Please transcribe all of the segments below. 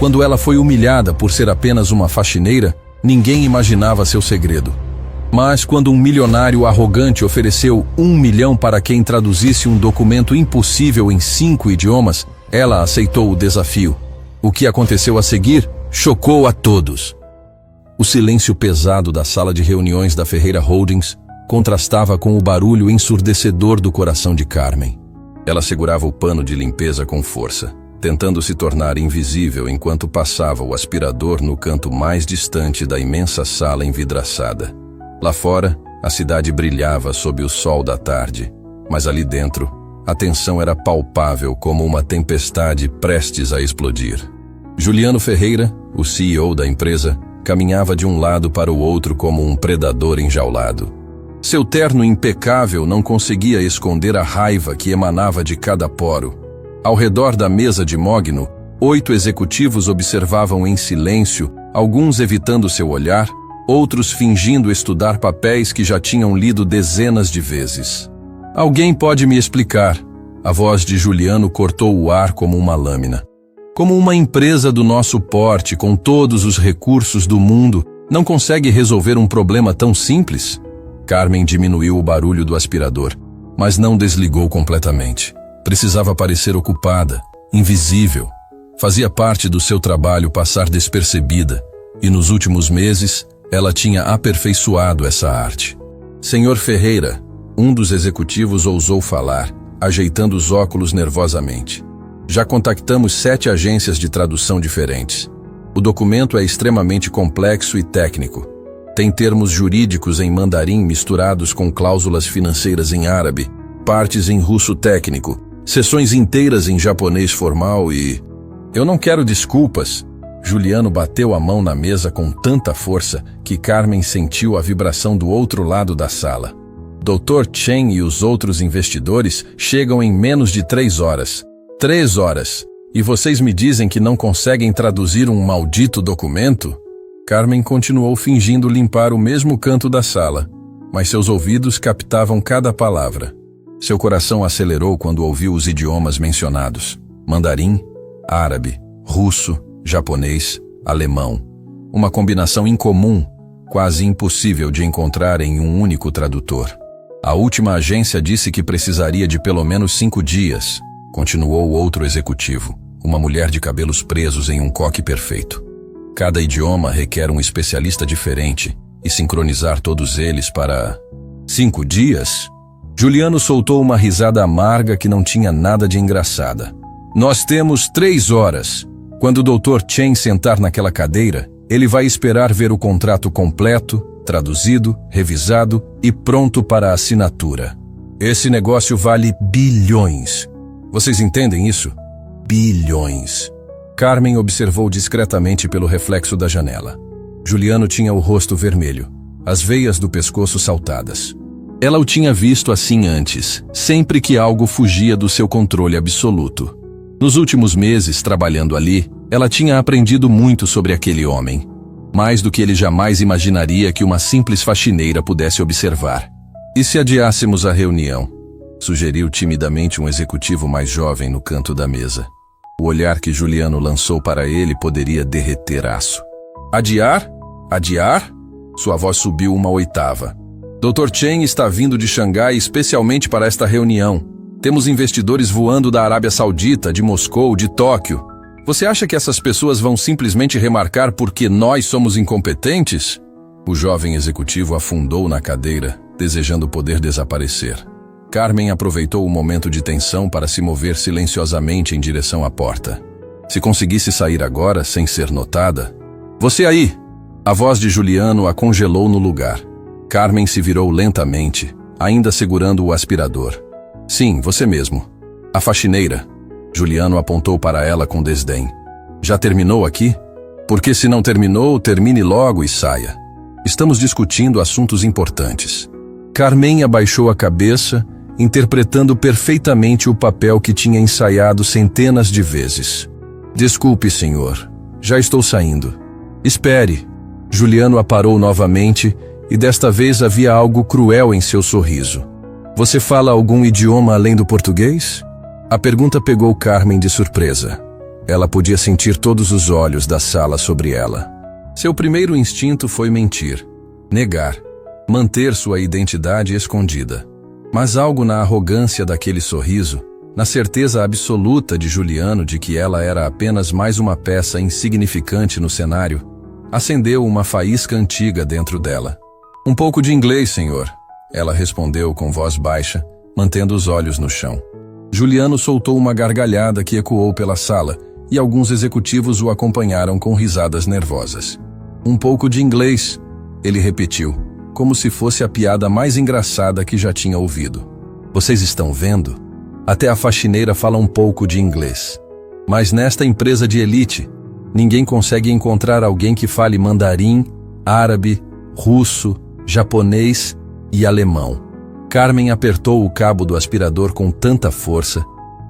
Quando ela foi humilhada por ser apenas uma faxineira, ninguém imaginava seu segredo. Mas quando um milionário arrogante ofereceu 1 milhão para quem traduzisse um documento impossível em 5 idiomas, ela aceitou o desafio. O que aconteceu a seguir chocou a todos. O silêncio pesado da sala de reuniões da Ferreira Holdings contrastava com o barulho ensurdecedor do coração de Carmen. Ela segurava o pano de limpeza com força, tentando se tornar invisível enquanto passava o aspirador no canto mais distante da imensa sala envidraçada. Lá fora, a cidade brilhava sob o sol da tarde, mas ali dentro, a tensão era palpável como uma tempestade prestes a explodir. Juliano Ferreira, o CEO da empresa, caminhava de um lado para o outro como um predador enjaulado. Seu terno impecável não conseguia esconder a raiva que emanava de cada poro. Ao redor da mesa de mogno, 8 executivos observavam em silêncio, alguns evitando seu olhar, outros fingindo estudar papéis que já tinham lido dezenas de vezes. Alguém pode me explicar? A voz de Juliano cortou o ar como uma lâmina. Como uma empresa do nosso porte, com todos os recursos do mundo, não consegue resolver um problema tão simples? Carmen diminuiu o barulho do aspirador, mas não desligou completamente. Precisava parecer ocupada, invisível. Fazia parte do seu trabalho passar despercebida, e nos últimos meses, ela tinha aperfeiçoado essa arte. Senhor Ferreira, um dos executivos ousou falar, ajeitando os óculos nervosamente. Já contactamos 7 agências de tradução diferentes. O documento é extremamente complexo e técnico. Tem termos jurídicos em mandarim misturados com cláusulas financeiras em árabe, partes em russo técnico, seções inteiras em japonês formal e... Eu não quero desculpas. Juliano bateu a mão na mesa com tanta força que Carmen sentiu a vibração do outro lado da sala. Dr. Chen e os outros investidores chegam em menos de 3 horas. 3 horas. E vocês me dizem que não conseguem traduzir um maldito documento? Carmen continuou fingindo limpar o mesmo canto da sala, mas seus ouvidos captavam cada palavra. Seu coração acelerou quando ouviu os idiomas mencionados: mandarim, árabe, russo, japonês, alemão. Uma combinação incomum, quase impossível de encontrar em um único tradutor. A última agência disse que precisaria de pelo menos 5 dias, continuou outro executivo, uma mulher de cabelos presos em um coque perfeito. Cada idioma requer um especialista diferente, e sincronizar todos eles para... 5 dias? Juliano soltou uma risada amarga que não tinha nada de engraçada. Nós temos 3 horas. Quando o Dr. Chen sentar naquela cadeira, ele vai esperar ver o contrato completo, traduzido, revisado e pronto para a assinatura. Esse negócio vale bilhões. Vocês entendem isso? Bilhões. Carmen observou discretamente pelo reflexo da janela. Juliano tinha o rosto vermelho, as veias do pescoço saltadas. Ela o tinha visto assim antes, sempre que algo fugia do seu controle absoluto. Nos últimos meses, trabalhando ali, ela tinha aprendido muito sobre aquele homem. Mais do que ele jamais imaginaria que uma simples faxineira pudesse observar. E se adiássemos a reunião? Sugeriu timidamente um executivo mais jovem no canto da mesa. O olhar que Juliano lançou para ele poderia derreter aço. Adiar? Adiar? Sua voz subiu uma oitava. Dr. Chen está vindo de Xangai especialmente para esta reunião. Temos investidores voando da Arábia Saudita, de Moscou, de Tóquio. Você acha que essas pessoas vão simplesmente remarcar porque nós somos incompetentes? O jovem executivo afundou na cadeira, desejando poder desaparecer. Carmen aproveitou o momento de tensão para se mover silenciosamente em direção à porta. Se conseguisse sair agora, sem ser notada... Você aí! A voz de Juliano a congelou no lugar. Carmen se virou lentamente, ainda segurando o aspirador. Sim, você mesmo. A faxineira. Juliano apontou para ela com desdém. Já terminou aqui? Porque se não terminou, termine logo e saia. Estamos discutindo assuntos importantes. Carmen abaixou a cabeça, interpretando perfeitamente o papel que tinha ensaiado centenas de vezes. Desculpe, senhor. Já estou saindo. Espere. Juliano a parou novamente e desta vez havia algo cruel em seu sorriso. Você fala algum idioma além do português? A pergunta pegou Carmen de surpresa. Ela podia sentir todos os olhos da sala sobre ela. Seu primeiro instinto foi mentir, negar, manter sua identidade escondida. Mas algo na arrogância daquele sorriso, na certeza absoluta de Juliano de que ela era apenas mais uma peça insignificante no cenário, acendeu uma faísca antiga dentro dela. Um pouco de inglês, senhor, ela respondeu com voz baixa, mantendo os olhos no chão. Juliano soltou uma gargalhada que ecoou pela sala, e alguns executivos o acompanharam com risadas nervosas. Um pouco de inglês, ele repetiu, como se fosse a piada mais engraçada que já tinha ouvido. Vocês estão vendo? Até a faxineira fala um pouco de inglês. Mas nesta empresa de elite, ninguém consegue encontrar alguém que fale mandarim, árabe, russo, japonês e alemão. Carmen apertou o cabo do aspirador com tanta força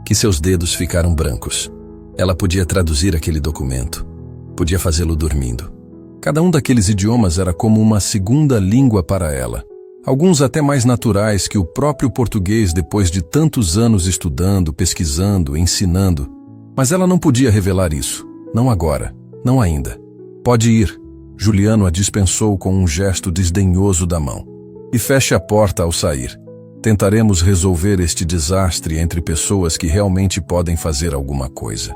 que seus dedos ficaram brancos. Ela podia traduzir aquele documento. Podia fazê-lo dormindo. Cada um daqueles idiomas era como uma segunda língua para ela. Alguns até mais naturais que o próprio português depois de tantos anos estudando, pesquisando, ensinando. Mas ela não podia revelar isso. Não agora. Não ainda. Pode ir. Juliano a dispensou com um gesto desdenhoso da mão. E feche a porta ao sair. Tentaremos resolver este desastre entre pessoas que realmente podem fazer alguma coisa.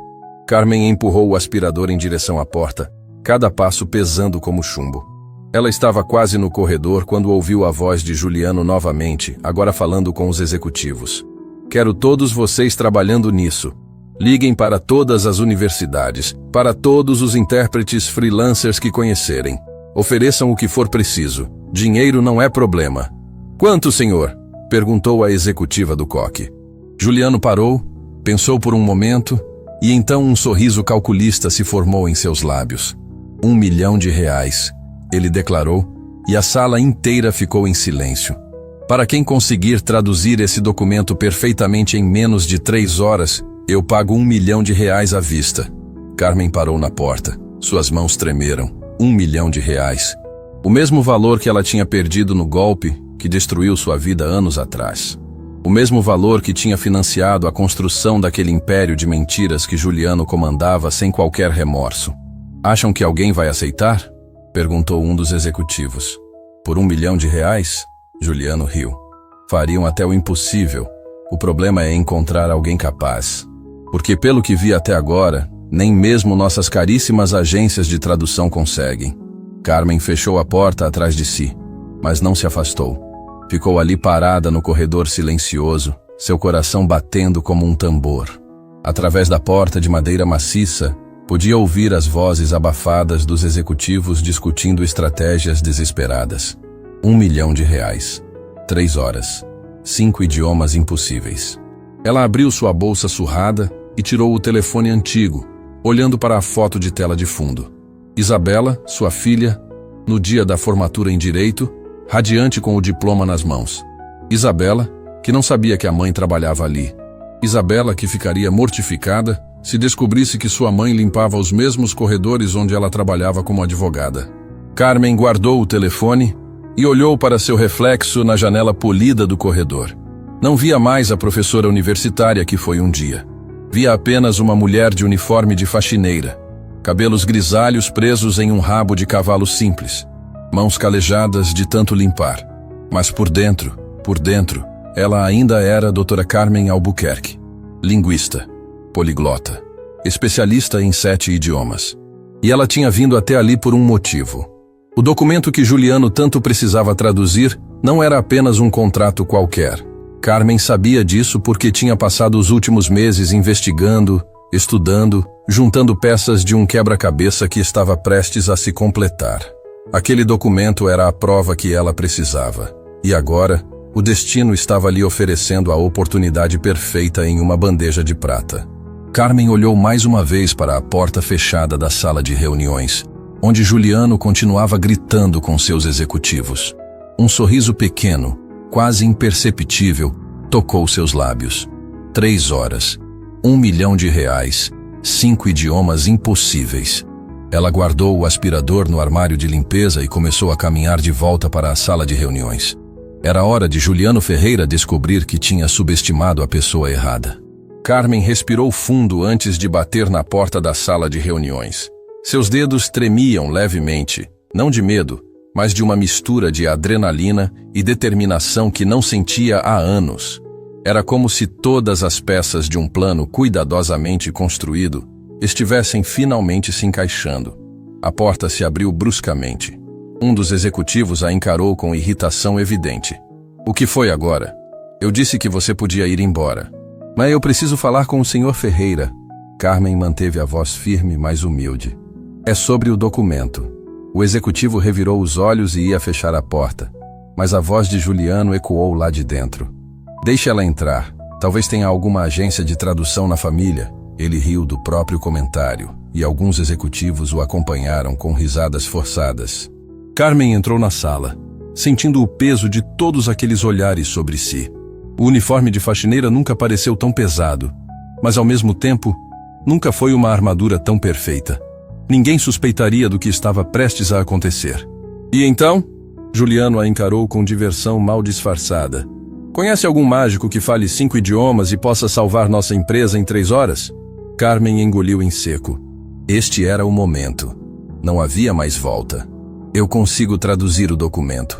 Carmen empurrou o aspirador em direção à porta, cada passo pesando como chumbo. Ela estava quase no corredor quando ouviu a voz de Juliano novamente, agora falando com os executivos. Quero todos vocês trabalhando nisso. Liguem para todas as universidades, para todos os intérpretes freelancers que conhecerem. Ofereçam o que for preciso. Dinheiro não é problema. Quanto, senhor? Perguntou a executiva do coque. Juliano parou, pensou por um momento, e então um sorriso calculista se formou em seus lábios. R$1 milhão, ele declarou, e a sala inteira ficou em silêncio. Para quem conseguir traduzir esse documento perfeitamente em menos de 3 horas, eu pago R$1 milhão à vista. Carmen parou na porta. Suas mãos tremeram. R$1 milhão. O mesmo valor que ela tinha perdido no golpe que destruiu sua vida anos atrás. O mesmo valor que tinha financiado a construção daquele império de mentiras que Juliano comandava sem qualquer remorso. Acham que alguém vai aceitar? Perguntou um dos executivos. Por R$1 milhão? Juliano riu. Fariam até o impossível. O problema é encontrar alguém capaz. Porque pelo que vi até agora, nem mesmo nossas caríssimas agências de tradução conseguem. Carmen fechou a porta atrás de si, mas não se afastou. Ficou ali parada no corredor silencioso, seu coração batendo como um tambor. Através da porta de madeira maciça, podia ouvir as vozes abafadas dos executivos discutindo estratégias desesperadas. R$1 milhão. 3 horas. 5 idiomas impossíveis. Ela abriu sua bolsa surrada e tirou o telefone antigo, olhando para a foto de tela de fundo. Isabela, sua filha, no dia da formatura em Direito, radiante com o diploma nas mãos. Isabela, que não sabia que a mãe trabalhava ali. Isabela, que ficaria mortificada se descobrisse que sua mãe limpava os mesmos corredores onde ela trabalhava como advogada. Carmen guardou o telefone e olhou para seu reflexo na janela polida do corredor. Não via mais a professora universitária que foi um dia. Via apenas uma mulher de uniforme de faxineira, cabelos grisalhos presos em um rabo de cavalo simples, mãos calejadas de tanto limpar. Mas por dentro, ela ainda era a doutora Carmen Albuquerque, linguista, poliglota, especialista em 7 idiomas. E ela tinha vindo até ali por um motivo. O documento que Juliano tanto precisava traduzir não era apenas um contrato qualquer. Carmen sabia disso porque tinha passado os últimos meses investigando, estudando, juntando peças de um quebra-cabeça que estava prestes a se completar. Aquele documento era a prova que ela precisava. E agora, o destino estava lhe oferecendo a oportunidade perfeita em uma bandeja de prata. Carmen olhou mais uma vez para a porta fechada da sala de reuniões, onde Juliano continuava gritando com seus executivos. Um sorriso pequeno, quase imperceptível, tocou seus lábios. 3 horas. R$1 milhão. 5 idiomas impossíveis. Ela guardou o aspirador no armário de limpeza e começou a caminhar de volta para a sala de reuniões. Era hora de Juliano Ferreira descobrir que tinha subestimado a pessoa errada. Carmen respirou fundo antes de bater na porta da sala de reuniões. Seus dedos tremiam levemente, não de medo, mas de uma mistura de adrenalina e determinação que não sentia há anos. Era como se todas as peças de um plano cuidadosamente construído estivessem finalmente se encaixando. A porta se abriu bruscamente. Um dos executivos a encarou com irritação evidente. "O que foi agora? Eu disse que você podia ir embora." "Mas eu preciso falar com o Sr. Ferreira." Carmen manteve a voz firme, mas humilde. "É sobre o documento." O executivo revirou os olhos e ia fechar a porta, mas a voz de Juliano ecoou lá de dentro. "Deixe ela entrar. Talvez tenha alguma agência de tradução na família." Ele riu do próprio comentário, e alguns executivos o acompanharam com risadas forçadas. Carmen entrou na sala, sentindo o peso de todos aqueles olhares sobre si. O uniforme de faxineira nunca pareceu tão pesado, mas ao mesmo tempo, nunca foi uma armadura tão perfeita. Ninguém suspeitaria do que estava prestes a acontecer. "E então?" Juliano a encarou com diversão mal disfarçada. "Conhece algum mágico que fale 5 idiomas e possa salvar nossa empresa em 3 horas? Carmen engoliu em seco. Este era o momento. Não havia mais volta. "Eu consigo traduzir o documento."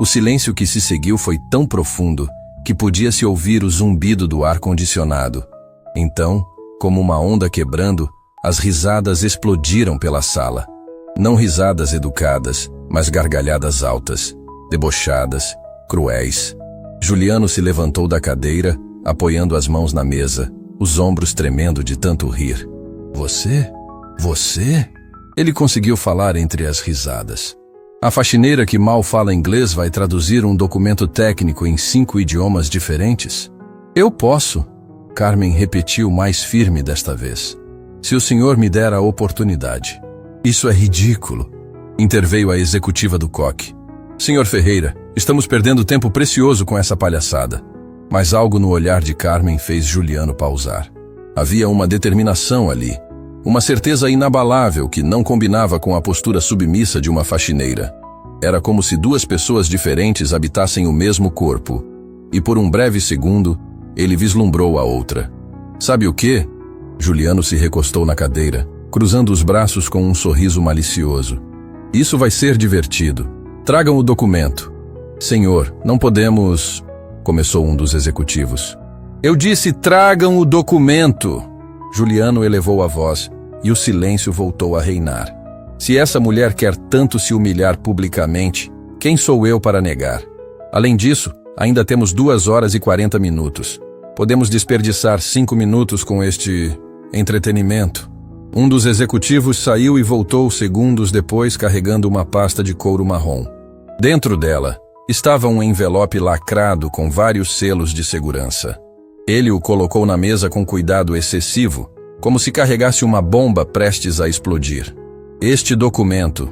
O silêncio que se seguiu foi tão profundo que podia-se ouvir o zumbido do ar-condicionado. Então, como uma onda quebrando, as risadas explodiram pela sala. Não risadas educadas, mas gargalhadas altas, debochadas, cruéis. Juliano se levantou da cadeira, apoiando as mãos na mesa, os ombros tremendo de tanto rir. Você? Ele conseguiu falar entre as risadas. "A faxineira que mal fala inglês vai traduzir um documento técnico em 5 idiomas diferentes?" "Eu posso," Carmen repetiu mais firme desta vez. "Se o senhor me der a oportunidade." "Isso é ridículo," interveio a executiva do COC. "Senhor Ferreira, estamos perdendo tempo precioso com essa palhaçada." Mas algo no olhar de Carmen fez Juliano pausar. Havia uma determinação ali, uma certeza inabalável que não combinava com a postura submissa de uma faxineira. Era como se 2 pessoas diferentes habitassem o mesmo corpo, e por um breve segundo, ele vislumbrou a outra. "Sabe o quê?" Juliano se recostou na cadeira, cruzando os braços com um sorriso malicioso. "Isso vai ser divertido. Tragam o documento." "Senhor, não podemos..." começou um dos executivos. "Eu disse, tragam o documento!" Juliano elevou a voz, e o silêncio voltou a reinar. Se essa mulher quer tanto se humilhar publicamente, quem sou eu para negar? Além disso, ainda temos 2 horas e 40 minutos. Podemos desperdiçar 5 minutos com este entretenimento. Um dos executivos saiu e voltou segundos depois carregando uma pasta de couro marrom. Dentro dela, estava um envelope lacrado com vários selos de segurança. Ele o colocou na mesa com cuidado excessivo, como se carregasse uma bomba prestes a explodir. "Este documento..."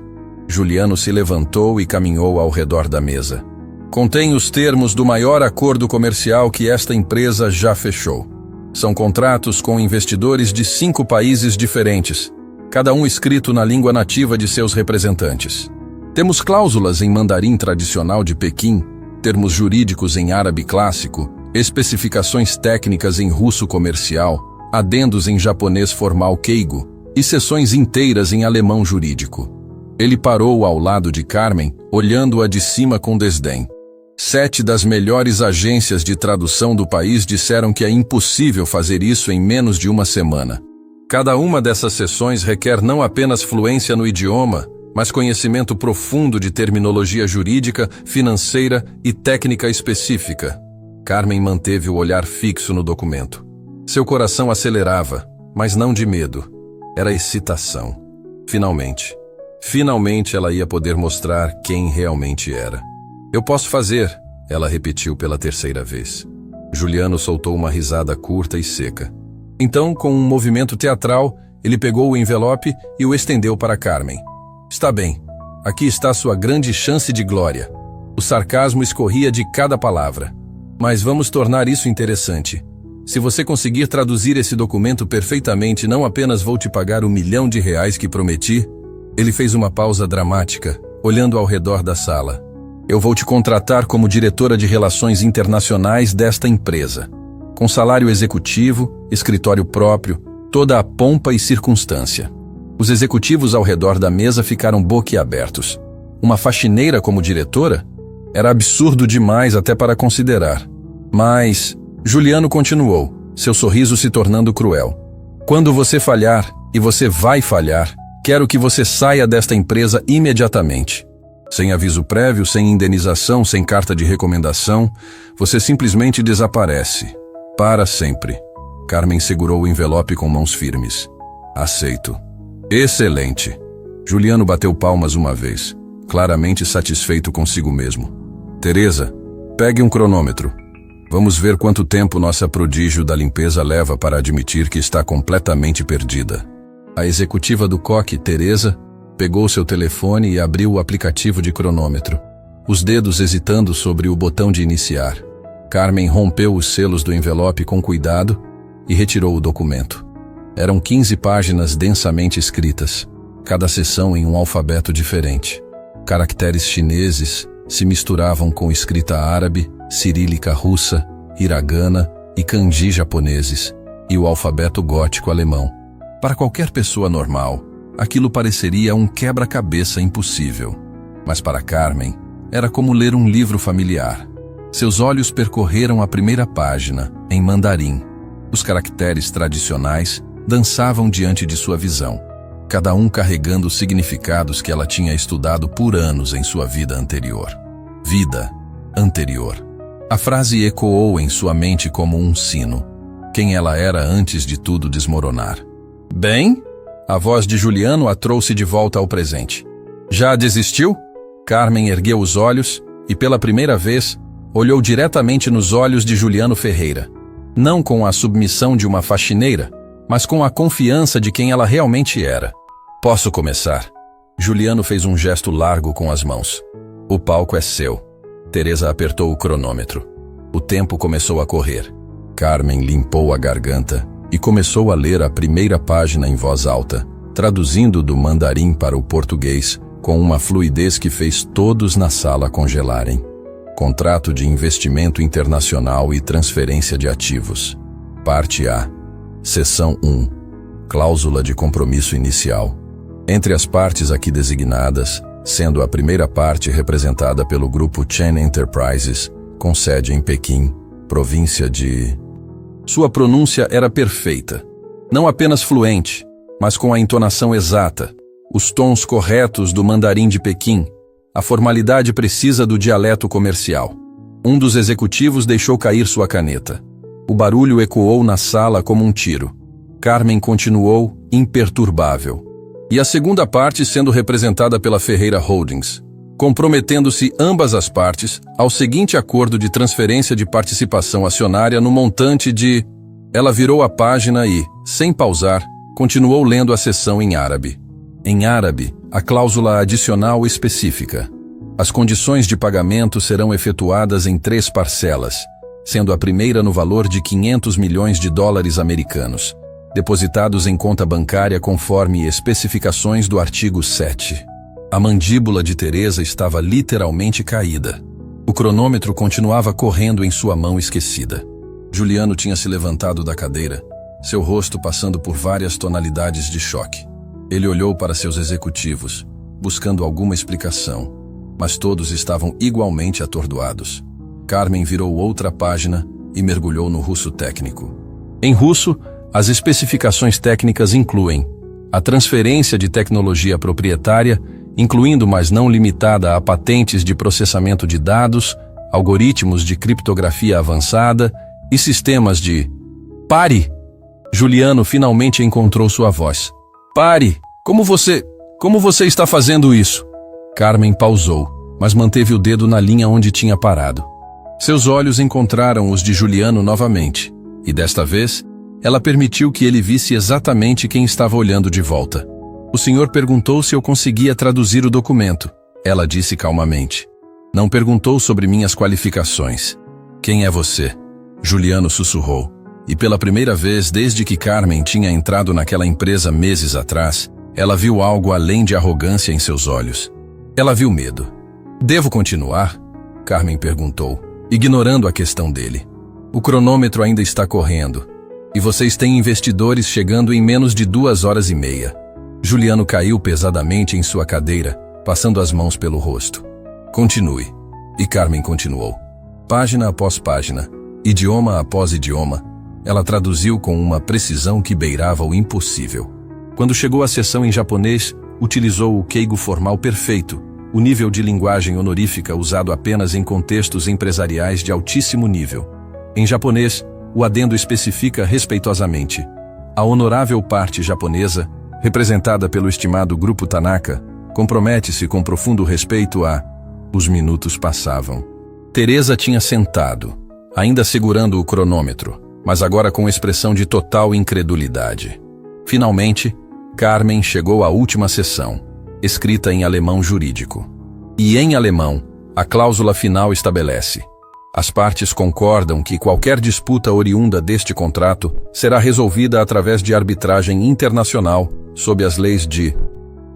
Juliano se levantou e caminhou ao redor da mesa. "Contém os termos do maior acordo comercial que esta empresa já fechou. São contratos com investidores de 5 países diferentes, cada um escrito na língua nativa de seus representantes. Temos cláusulas em mandarim tradicional de Pequim, termos jurídicos em árabe clássico, especificações técnicas em russo comercial, adendos em japonês formal keigo e seções inteiras em alemão jurídico." Ele parou ao lado de Carmen, olhando-a de cima com desdém. 7 das melhores agências de tradução do país disseram que é impossível fazer isso em menos de 1 semana. Cada uma dessas sessões requer não apenas fluência no idioma, mas conhecimento profundo de terminologia jurídica, financeira e técnica específica. Carmen manteve o olhar fixo no documento. Seu coração acelerava, mas não de medo. Era excitação. Finalmente ela ia poder mostrar quem realmente era. "Eu posso fazer," ela repetiu pela 3ª vez. Juliano soltou uma risada curta e seca. Então, com um movimento teatral, ele pegou o envelope e o estendeu para Carmen. "Está bem. Aqui está sua grande chance de glória." O sarcasmo escorria de cada palavra. "Mas vamos tornar isso interessante. Se você conseguir traduzir esse documento perfeitamente, não apenas vou te pagar o R$1.000.000 que prometi." Ele fez uma pausa dramática, olhando ao redor da sala. "Eu vou te contratar como diretora de relações internacionais desta empresa." com salário executivo, escritório próprio, toda a pompa e circunstância. Os executivos ao redor da mesa ficaram boquiabertos. Uma faxineira como diretora? Era absurdo demais até para considerar. Mas Juliano continuou, seu sorriso se tornando cruel. Quando você falhar, e você vai falhar, quero que você saia desta empresa imediatamente. Sem aviso prévio, sem indenização, sem carta de recomendação, você simplesmente desaparece. Para sempre. Carmen segurou o envelope com mãos firmes. Aceito. Excelente. Juliano bateu palmas uma vez, claramente satisfeito consigo mesmo. Teresa, pegue um cronômetro. Vamos ver quanto tempo nossa prodígio da limpeza leva para admitir que está completamente perdida. A executiva do COC, Teresa, pegou seu telefone e abriu o aplicativo de cronômetro, os dedos hesitando sobre o botão de iniciar. Carmen rompeu os selos do envelope com cuidado e retirou o documento. Eram 15 páginas densamente escritas, cada seção em um alfabeto diferente. Caracteres chineses se misturavam com escrita árabe, cirílica russa, hiragana e kanji japoneses, e o alfabeto gótico alemão. Para qualquer pessoa normal, aquilo pareceria um quebra-cabeça impossível. Mas para Carmen, era como ler um livro familiar. Seus olhos percorreram a primeira página, em mandarim. Os caracteres tradicionais dançavam diante de sua visão, cada um carregando significados que ela tinha estudado por anos em sua vida anterior. Vida anterior. A frase ecoou em sua mente como um sino. Quem ela era antes de tudo desmoronar. Bem? A voz de Juliano a trouxe de volta ao presente. Já desistiu? Carmen ergueu os olhos e, pela primeira vez, olhou diretamente nos olhos de Juliano Ferreira. Não com a submissão de uma faxineira, mas com a confiança de quem ela realmente era. Posso começar? Juliano fez um gesto largo com as mãos. O palco é seu. Teresa apertou o cronômetro. O tempo começou a correr. Carmen limpou a garganta e começou a ler a primeira página em voz alta, traduzindo do mandarim para o português com uma fluidez que fez todos na sala congelarem. Contrato de investimento internacional e transferência de ativos. Parte A. Seção 1. Cláusula de compromisso inicial. Entre as partes aqui designadas, sendo a primeira parte representada pelo grupo Chen Enterprises, com sede em Pequim, província de... Sua pronúncia era perfeita. Não apenas fluente, mas com a entonação exata, os tons corretos do mandarim de Pequim, a formalidade precisa do dialeto comercial. Um dos executivos deixou cair sua caneta. O barulho ecoou na sala como um tiro. Carmen continuou imperturbável. E a segunda parte sendo representada pela Ferreira Holdings, comprometendo-se ambas as partes ao seguinte acordo de transferência de participação acionária no montante de... Ela virou a página e, sem pausar, continuou lendo a seção em árabe. Em árabe, a cláusula adicional específica. As condições de pagamento serão efetuadas em 3 parcelas, sendo a primeira no valor de 500 milhões de dólares americanos, depositados em conta bancária conforme especificações do artigo 7. A mandíbula de Teresa estava literalmente caída. O cronômetro continuava correndo em sua mão esquecida. Juliano tinha se levantado da cadeira, seu rosto passando por várias tonalidades de choque. Ele olhou para seus executivos, buscando alguma explicação, mas todos estavam igualmente atordoados. Carmen virou outra página e mergulhou no russo técnico. Em russo, as especificações técnicas incluem a transferência de tecnologia proprietária, incluindo, mas não limitada a patentes de processamento de dados, algoritmos de criptografia avançada e sistemas de... Pare! Juliano finalmente encontrou sua voz. Pare! Como você está fazendo isso? Carmen pausou, mas manteve o dedo na linha onde tinha parado. Seus olhos encontraram os de Juliano novamente, e desta vez, ela permitiu que ele visse exatamente quem estava olhando de volta. O senhor perguntou se eu conseguia traduzir o documento. Ela disse calmamente. Não perguntou sobre minhas qualificações. Quem é você? Juliano sussurrou. E pela primeira vez desde que Carmen tinha entrado naquela empresa meses atrás, ela viu algo além de arrogância em seus olhos. Ela viu medo. Devo continuar? Carmen perguntou, ignorando a questão dele. O cronômetro ainda está correndo. E vocês têm investidores chegando em menos de 2 horas e meia. Juliano caiu pesadamente em sua cadeira, passando as mãos pelo rosto. Continue. E Carmen continuou. Página após página, idioma após idioma, ela traduziu com uma precisão que beirava o impossível. Quando chegou à sessão em japonês, utilizou o keigo formal perfeito, o nível de linguagem honorífica usado apenas em contextos empresariais de altíssimo nível. Em japonês, o adendo especifica respeitosamente: a honorável parte japonesa, representada pelo estimado Grupo Tanaka, compromete-se com profundo respeito a... Os minutos passavam. Teresa tinha sentado, ainda segurando o cronômetro, mas agora com expressão de total incredulidade. Finalmente, Carmen chegou à última sessão, escrita em alemão jurídico. E em alemão, a cláusula final estabelece: as partes concordam que qualquer disputa oriunda deste contrato será resolvida através de arbitragem internacional, sob as leis de...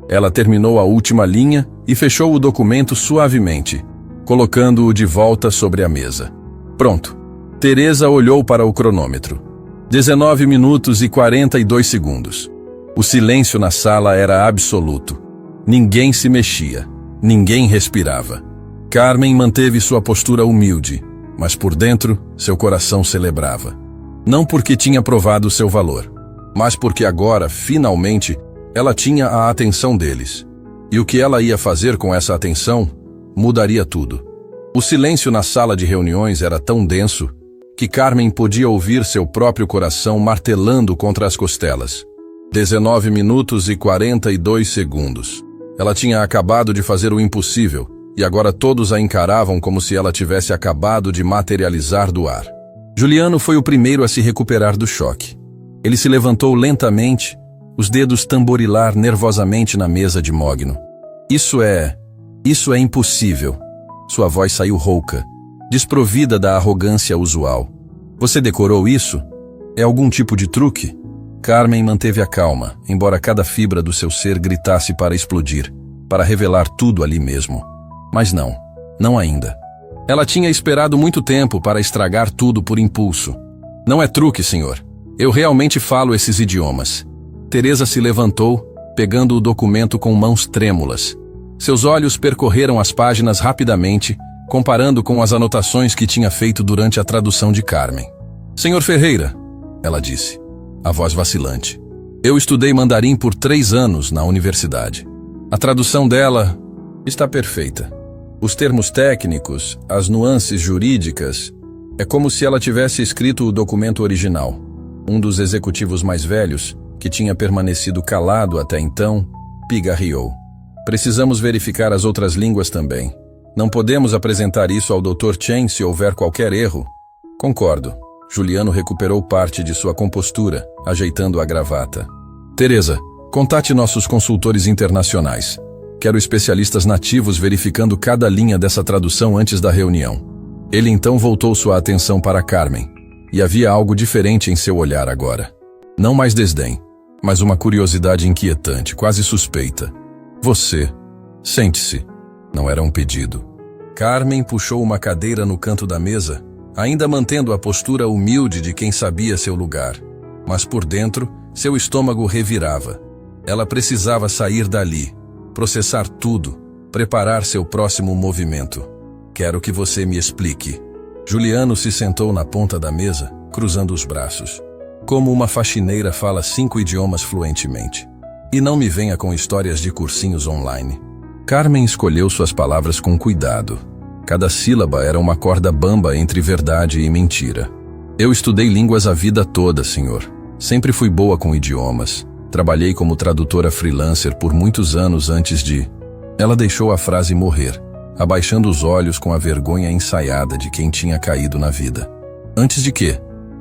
Ela terminou a última linha e fechou o documento suavemente, colocando-o de volta sobre a mesa. Pronto. Teresa olhou para o cronômetro. 19 minutos e 42 segundos. O silêncio na sala era absoluto. Ninguém se mexia. Ninguém respirava. Carmen manteve sua postura humilde, mas por dentro, seu coração celebrava. Não porque tinha provado seu valor, mas porque agora, finalmente, ela tinha a atenção deles. E o que ela ia fazer com essa atenção mudaria tudo. O silêncio na sala de reuniões era tão denso que Carmen podia ouvir seu próprio coração martelando contra as costelas. 19 minutos e 42 segundos. Ela tinha acabado de fazer o impossível, e agora todos a encaravam como se ela tivesse acabado de materializar do ar. Juliano foi o primeiro a se recuperar do choque. Ele se levantou lentamente, os dedos tamborilar nervosamente na mesa de mogno. Isso é impossível. Sua voz saiu rouca, desprovida da arrogância usual. Você decorou isso? É algum tipo de truque? Carmen manteve a calma, embora cada fibra do seu ser gritasse para explodir, para revelar tudo ali mesmo. Mas não ainda. Ela tinha esperado muito tempo para estragar tudo por impulso. Não é truque, senhor. Eu realmente falo esses idiomas. Teresa se levantou, pegando o documento com mãos trêmulas. Seus olhos percorreram as páginas rapidamente, comparando com as anotações que tinha feito durante a tradução de Carmen. Senhor Ferreira, ela disse, a voz vacilante. Eu estudei mandarim por 3 anos na universidade. A tradução dela está perfeita. Os termos técnicos, as nuances jurídicas, é como se ela tivesse escrito o documento original. Um dos executivos mais velhos, que tinha permanecido calado até então, pigarreou. Precisamos verificar as outras línguas também. Não podemos apresentar isso ao Dr. Chen se houver qualquer erro. Concordo. Juliano recuperou parte de sua compostura, ajeitando a gravata. Teresa, contate nossos consultores internacionais. Quero especialistas nativos verificando cada linha dessa tradução antes da reunião. Ele então voltou sua atenção para Carmen, e havia algo diferente em seu olhar agora. Não mais desdém, mas uma curiosidade inquietante, quase suspeita. Você, sente-se. Não era um pedido. Carmen puxou uma cadeira no canto da mesa, ainda mantendo a postura humilde de quem sabia seu lugar. Mas por dentro, seu estômago revirava. Ela precisava sair dali, processar tudo, preparar seu próximo movimento. Quero que você me explique. Juliano se sentou na ponta da mesa, cruzando os braços. Como uma faxineira fala 5 idiomas fluentemente. E não me venha com histórias de cursinhos online. Carmen escolheu suas palavras com cuidado. Cada sílaba era uma corda bamba entre verdade e mentira. Eu estudei línguas a vida toda, senhor. Sempre fui boa com idiomas. Trabalhei como tradutora freelancer por muitos anos antes de... Ela deixou a frase morrer, abaixando os olhos com a vergonha ensaiada de quem tinha caído na vida. Antes de quê?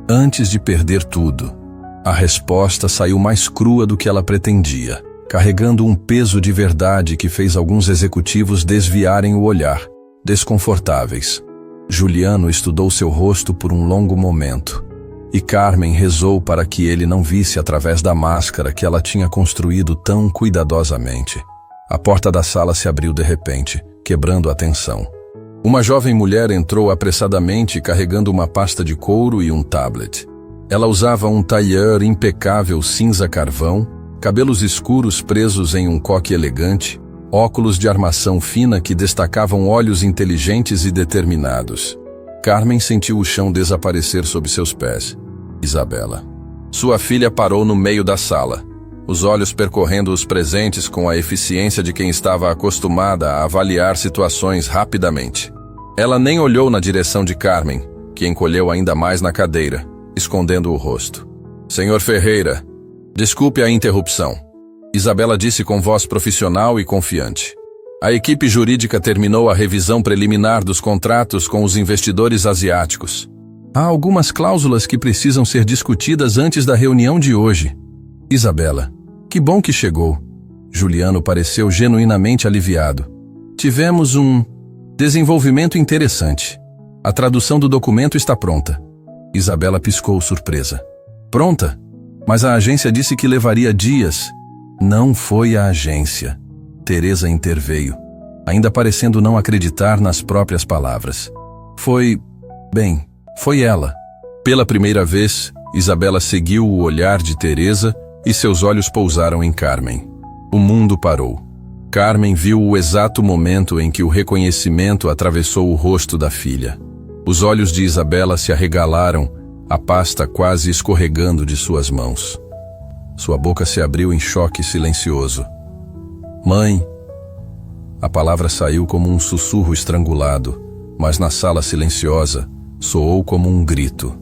Antes de perder tudo. A resposta saiu mais crua do que ela pretendia, carregando um peso de verdade que fez alguns executivos desviarem o olhar, desconfortáveis. Juliano estudou seu rosto por um longo momento, e Carmen rezou para que ele não visse através da máscara que ela tinha construído tão cuidadosamente. A porta da sala se abriu de repente, quebrando a tensão. Uma jovem mulher entrou apressadamente carregando uma pasta de couro e um tablet. Ela usava um tailleur impecável cinza carvão, cabelos escuros presos em um coque elegante, óculos de armação fina que destacavam olhos inteligentes e determinados. Carmen sentiu o chão desaparecer sob seus pés. Isabela. Sua filha parou no meio da sala, os olhos percorrendo os presentes com a eficiência de quem estava acostumada a avaliar situações rapidamente. Ela nem olhou na direção de Carmen, que encolheu ainda mais na cadeira, escondendo o rosto. Senhor Ferreira, desculpe a interrupção. Isabela disse com voz profissional e confiante. A equipe jurídica terminou a revisão preliminar dos contratos com os investidores asiáticos. Há algumas cláusulas que precisam ser discutidas antes da reunião de hoje. Isabela, que bom que chegou. Juliano pareceu genuinamente aliviado. Tivemos um desenvolvimento interessante. A tradução do documento está pronta. Isabela piscou surpresa. Pronta? Mas a agência disse que levaria dias. Não foi a agência. Teresa interveio, ainda parecendo não acreditar nas próprias palavras. Foi ela. Pela primeira vez, Isabela seguiu o olhar de Teresa e seus olhos pousaram em Carmen. O mundo parou. Carmen viu o exato momento em que o reconhecimento atravessou o rosto da filha. Os olhos de Isabela se arregalaram, a pasta quase escorregando de suas mãos. Sua boca se abriu em choque silencioso. Mãe! A palavra saiu como um sussurro estrangulado, mas na sala silenciosa soou como um grito.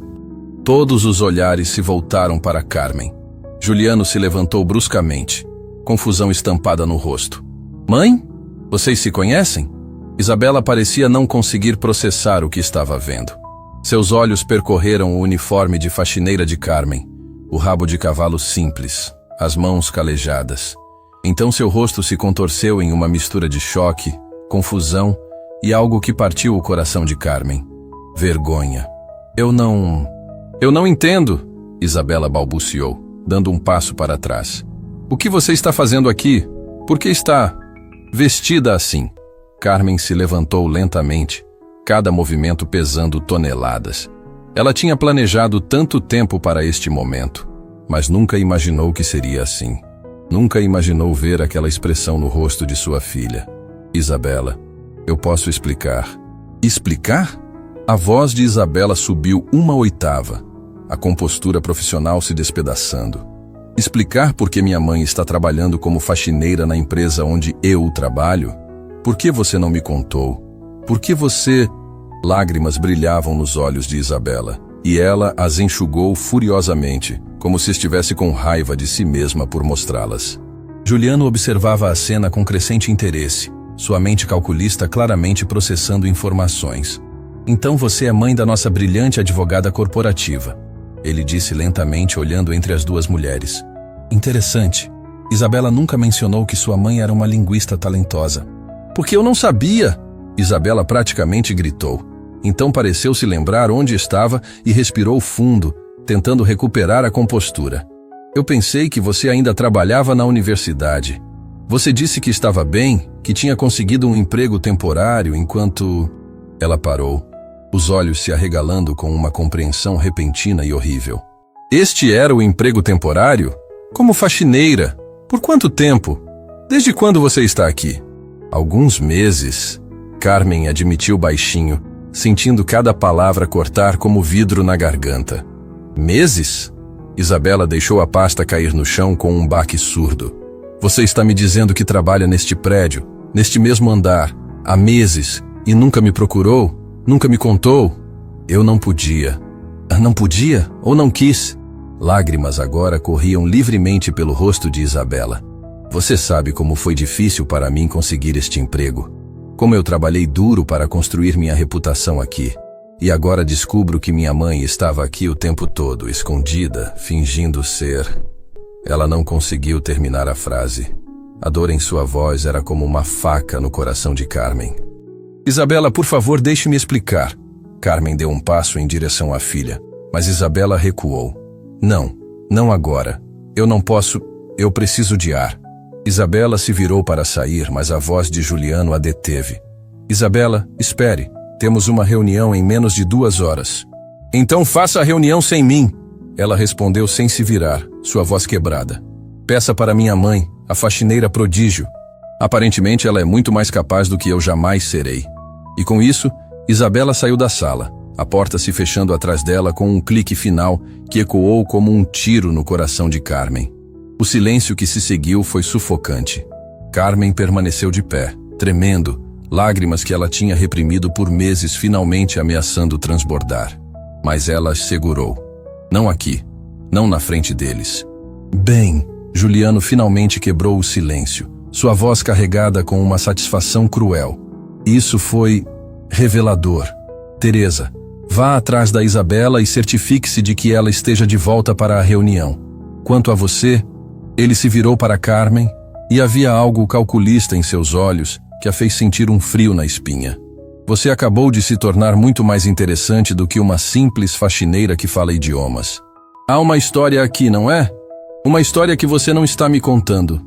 Todos os olhares se voltaram para Carmen. Juliano se levantou bruscamente, confusão estampada no rosto. Mãe? Vocês se conhecem? Isabela parecia não conseguir processar o que estava vendo. Seus olhos percorreram o uniforme de faxineira de Carmen, o rabo de cavalo simples, as mãos calejadas. Então seu rosto se contorceu em uma mistura de choque, confusão e algo que partiu o coração de Carmen. Vergonha. Eu não entendo, Isabela balbuciou, dando um passo para trás. O que você está fazendo aqui? Por que está vestida assim? Carmen se levantou lentamente, cada movimento pesando toneladas. Ela tinha planejado tanto tempo para este momento, mas nunca imaginou que seria assim. Nunca imaginou ver aquela expressão no rosto de sua filha. Isabela, eu posso explicar. Explicar? A voz de Isabela subiu uma oitava, a compostura profissional se despedaçando. Explicar por que minha mãe está trabalhando como faxineira na empresa onde eu trabalho? Por que você não me contou? Por que você... Lágrimas brilhavam nos olhos de Isabela, e ela as enxugou furiosamente, como se estivesse com raiva de si mesma por mostrá-las. Juliano observava a cena com crescente interesse, sua mente calculista claramente processando informações. Então você é mãe da nossa brilhante advogada corporativa, ele disse lentamente olhando entre as duas mulheres. Interessante. Isabela nunca mencionou que sua mãe era uma linguista talentosa. Porque eu não sabia! Isabela praticamente gritou. Então pareceu se lembrar onde estava e respirou fundo, tentando recuperar a compostura. Eu pensei que você ainda trabalhava na universidade. Você disse que estava bem, que tinha conseguido um emprego temporário enquanto... Ela parou, os olhos se arregalando com uma compreensão repentina e horrível. Este era o emprego temporário? Como faxineira? Por quanto tempo? Desde quando você está aqui? Alguns meses, Carmen admitiu baixinho, sentindo cada palavra cortar como vidro na garganta. Meses? Isabela deixou a pasta cair no chão com um baque surdo. Você está me dizendo que trabalha neste prédio, neste mesmo andar, há meses, e nunca me procurou? Nunca me contou? Eu não podia. Não podia ou não quis? Lágrimas agora corriam livremente pelo rosto de Isabela. Você sabe como foi difícil para mim conseguir este emprego. Como eu trabalhei duro para construir minha reputação aqui. E agora descubro que minha mãe estava aqui o tempo todo, escondida, fingindo ser... Ela não conseguiu terminar a frase. A dor em sua voz era como uma faca no coração de Carmen. Isabela, por favor, deixe-me explicar. Carmen deu um passo em direção à filha, mas Isabela recuou. Não agora. Eu não posso... Eu preciso de ar. Isabela se virou para sair, mas a voz de Juliano a deteve. Isabela, espere. Temos uma reunião em menos de 2 horas. Então faça a reunião sem mim. Ela respondeu sem se virar, sua voz quebrada. Peça para minha mãe, a faxineira prodígio. Aparentemente ela é muito mais capaz do que eu jamais serei. E com isso, Isabela saiu da sala, a porta se fechando atrás dela com um clique final que ecoou como um tiro no coração de Carmen. O silêncio que se seguiu foi sufocante. Carmen permaneceu de pé, tremendo, lágrimas que ela tinha reprimido por meses finalmente ameaçando transbordar. Mas ela as segurou. Não aqui, não na frente deles. Bem, Juliano finalmente quebrou o silêncio, sua voz carregada com uma satisfação cruel. Isso foi revelador. Teresa, vá atrás da Isabela e certifique-se de que ela esteja de volta para a reunião. Quanto a você, ele se virou para Carmen e havia algo calculista em seus olhos que a fez sentir um frio na espinha. Você acabou de se tornar muito mais interessante do que uma simples faxineira que fala idiomas. Há uma história aqui, não é? Uma história que você não está me contando.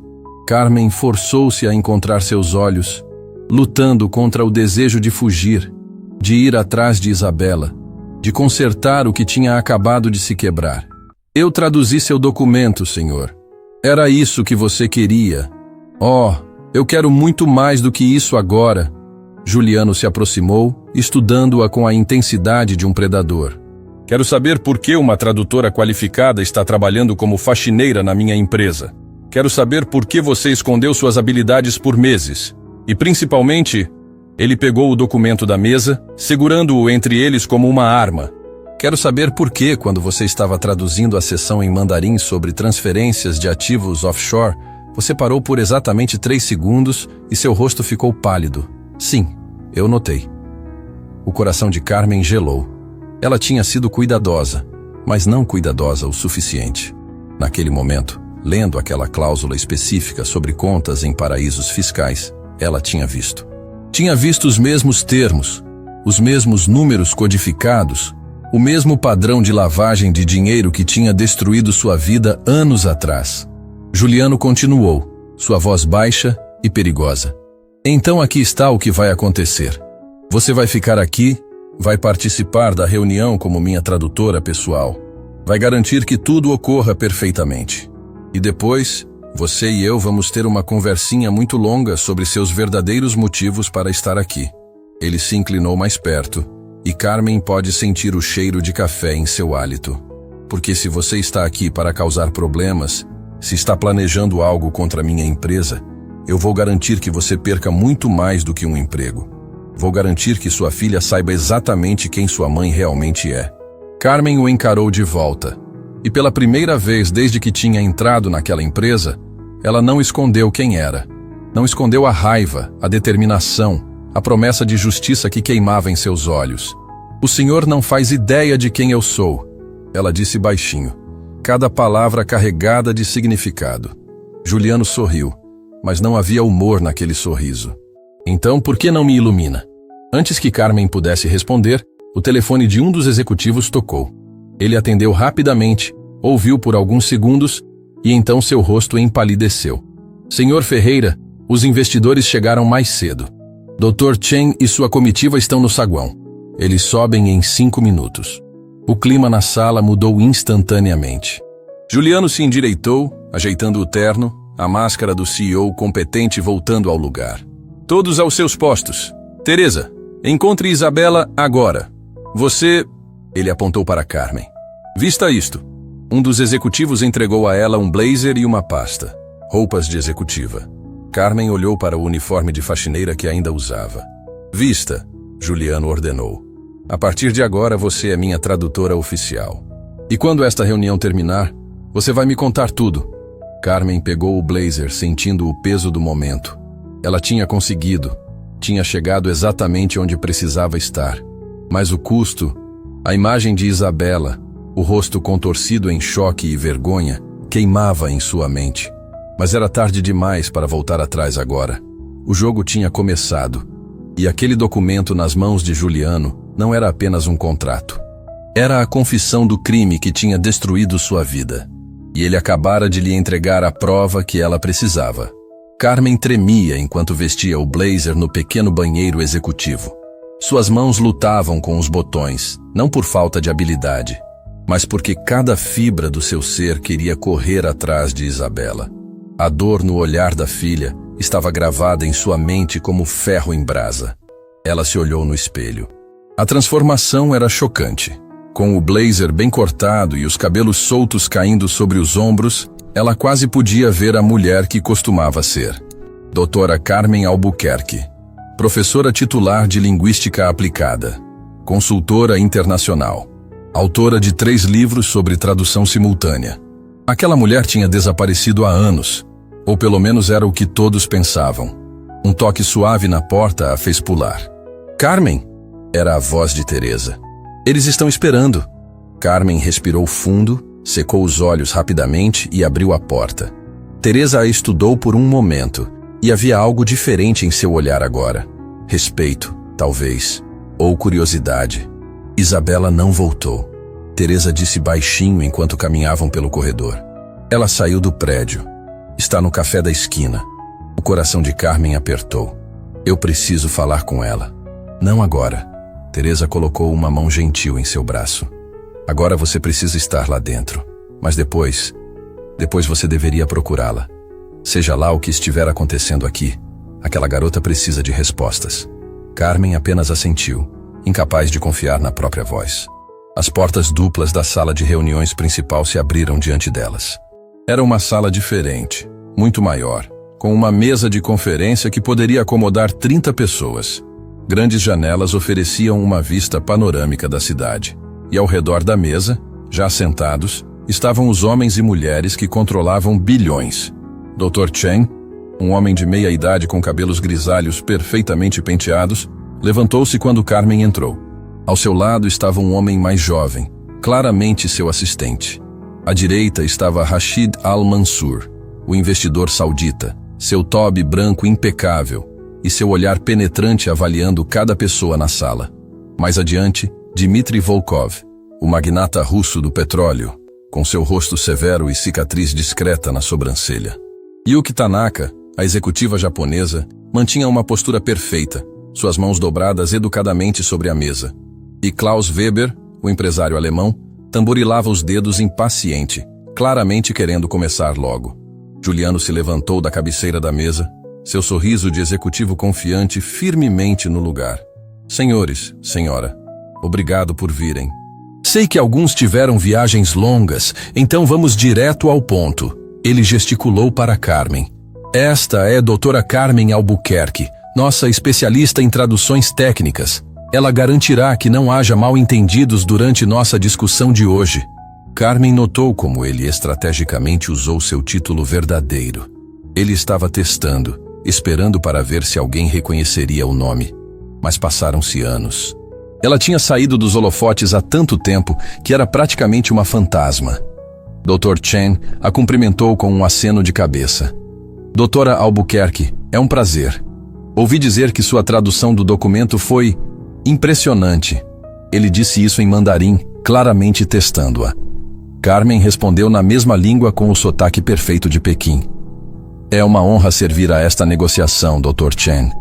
Carmen forçou-se a encontrar seus olhos, lutando contra o desejo de fugir, de ir atrás de Isabela, de consertar o que tinha acabado de se quebrar. Eu traduzi seu documento, senhor. Era isso que você queria. Oh, eu quero muito mais do que isso agora. Juliano se aproximou, estudando-a com a intensidade de um predador. Quero saber por que uma tradutora qualificada está trabalhando como faxineira na minha empresa. Quero saber por que você escondeu suas habilidades por meses. E principalmente, ele pegou o documento da mesa, segurando-o entre eles como uma arma. Quero saber por que, quando você estava traduzindo a sessão em mandarim sobre transferências de ativos offshore, você parou por exatamente 3 segundos e seu rosto ficou pálido. Sim, eu notei. O coração de Carmen gelou. Ela tinha sido cuidadosa, mas não cuidadosa o suficiente. Naquele momento, lendo aquela cláusula específica sobre contas em paraísos fiscais, ela tinha visto. Tinha visto os mesmos termos, os mesmos números codificados, o mesmo padrão de lavagem de dinheiro que tinha destruído sua vida anos atrás. Juliano continuou, sua voz baixa e perigosa. Então aqui está o que vai acontecer. Você vai ficar aqui, vai participar da reunião como minha tradutora pessoal. Vai garantir que tudo ocorra perfeitamente. E depois, você e eu vamos ter uma conversinha muito longa sobre seus verdadeiros motivos para estar aqui. Ele se inclinou mais perto, e Carmen pode sentir o cheiro de café em seu hálito. Porque se você está aqui para causar problemas, se está planejando algo contra minha empresa, eu vou garantir que você perca muito mais do que um emprego. Vou garantir que sua filha saiba exatamente quem sua mãe realmente é. Carmen o encarou de volta. E pela primeira vez desde que tinha entrado naquela empresa, ela não escondeu quem era. Não escondeu a raiva, a determinação, a promessa de justiça que queimava em seus olhos. O senhor não faz ideia de quem eu sou, ela disse baixinho, cada palavra carregada de significado. Juliano sorriu, mas não havia humor naquele sorriso. Então, por que não me ilumina? Antes que Carmen pudesse responder, o telefone de um dos executivos tocou. Ele atendeu rapidamente, ouviu por alguns segundos e então seu rosto empalideceu. Senhor Ferreira, os investidores chegaram mais cedo. Dr. Chen e sua comitiva estão no saguão. Eles sobem em 5 minutos. O clima na sala mudou instantaneamente. Juliano se endireitou, ajeitando o terno, a máscara do CEO competente voltando ao lugar. Todos aos seus postos. Teresa, encontre Isabela agora. Você... Ele apontou para Carmen. Vista isto. Um dos executivos entregou a ela um blazer e uma pasta. Roupas de executiva. Carmen olhou para o uniforme de faxineira que ainda usava. Vista, Juliano ordenou. A partir de agora você é minha tradutora oficial. E quando esta reunião terminar, você vai me contar tudo. Carmen pegou o blazer, sentindo o peso do momento. Ela tinha conseguido. Tinha chegado exatamente onde precisava estar. Mas o custo, a imagem de Isabela, o rosto contorcido em choque e vergonha, queimava em sua mente. Mas era tarde demais para voltar atrás agora. O jogo tinha começado. E aquele documento nas mãos de Juliano não era apenas um contrato. Era a confissão do crime que tinha destruído sua vida. E ele acabara de lhe entregar a prova que ela precisava. Carmen tremia enquanto vestia o blazer no pequeno banheiro executivo. Suas mãos lutavam com os botões, não por falta de habilidade, mas porque cada fibra do seu ser queria correr atrás de Isabela. A dor no olhar da filha estava gravada em sua mente como ferro em brasa. Ela se olhou no espelho. A transformação era chocante. Com o blazer bem cortado e os cabelos soltos caindo sobre os ombros, ela quase podia ver a mulher que costumava ser. Doutora Carmen Albuquerque, professora titular de Linguística Aplicada, consultora internacional, autora de 3 livros sobre tradução simultânea. Aquela mulher tinha desaparecido há anos, ou pelo menos era o que todos pensavam. Um toque suave na porta a fez pular. Carmen! Era a voz de Teresa. Eles estão esperando. Carmen respirou fundo, secou os olhos rapidamente e abriu a porta. Teresa a estudou por um momento, e havia algo diferente em seu olhar agora. Respeito, talvez, ou curiosidade. Isabela não voltou. Teresa disse baixinho enquanto caminhavam pelo corredor. Ela saiu do prédio. Está no café da esquina. O coração de Carmen apertou. Eu preciso falar com ela. Não agora. Teresa colocou uma mão gentil em seu braço. Agora você precisa estar lá dentro. Mas depois você deveria procurá-la. Seja lá o que estiver acontecendo aqui, aquela garota precisa de respostas. Carmen apenas assentiu, incapaz de confiar na própria voz. As portas duplas da sala de reuniões principal se abriram diante delas. Era uma sala diferente, muito maior, com uma mesa de conferência que poderia acomodar 30 pessoas. Grandes janelas ofereciam uma vista panorâmica da cidade. E ao redor da mesa, já sentados, estavam os homens e mulheres que controlavam bilhões. Dr. Chen, um homem de meia idade com cabelos grisalhos perfeitamente penteados, levantou-se quando Carmen entrou. Ao seu lado estava um homem mais jovem, claramente seu assistente. À direita estava Rashid Al-Mansur, o investidor saudita, seu tobe branco impecável e seu olhar penetrante avaliando cada pessoa na sala. Mais adiante, Dmitry Volkov, o magnata russo do petróleo, com seu rosto severo e cicatriz discreta na sobrancelha. Yuki Tanaka, a executiva japonesa, mantinha uma postura perfeita, suas mãos dobradas educadamente sobre a mesa. E Klaus Weber, o empresário alemão, tamborilava os dedos impaciente, claramente querendo começar logo. Juliano se levantou da cabeceira da mesa, seu sorriso de executivo confiante firmemente no lugar. Senhores, senhora, obrigado por virem. Sei que alguns tiveram viagens longas, então vamos direto ao ponto. Ele gesticulou para Carmen. Esta é a doutora Carmen Albuquerque, nossa especialista em traduções técnicas. Ela garantirá que não haja mal-entendidos durante nossa discussão de hoje. Carmen notou como ele estrategicamente usou seu título verdadeiro. Ele estava testando, esperando para ver se alguém reconheceria o nome. Mas passaram-se anos. Ela tinha saído dos holofotes há tanto tempo que era praticamente uma fantasma. Dr. Chen a cumprimentou com um aceno de cabeça. Doutora Albuquerque, é um prazer. Ouvi dizer que sua tradução do documento foi impressionante. Ele disse isso em mandarim, claramente testando-a. Carmen respondeu na mesma língua com o sotaque perfeito de Pequim. É uma honra servir a esta negociação, Dr. Chen.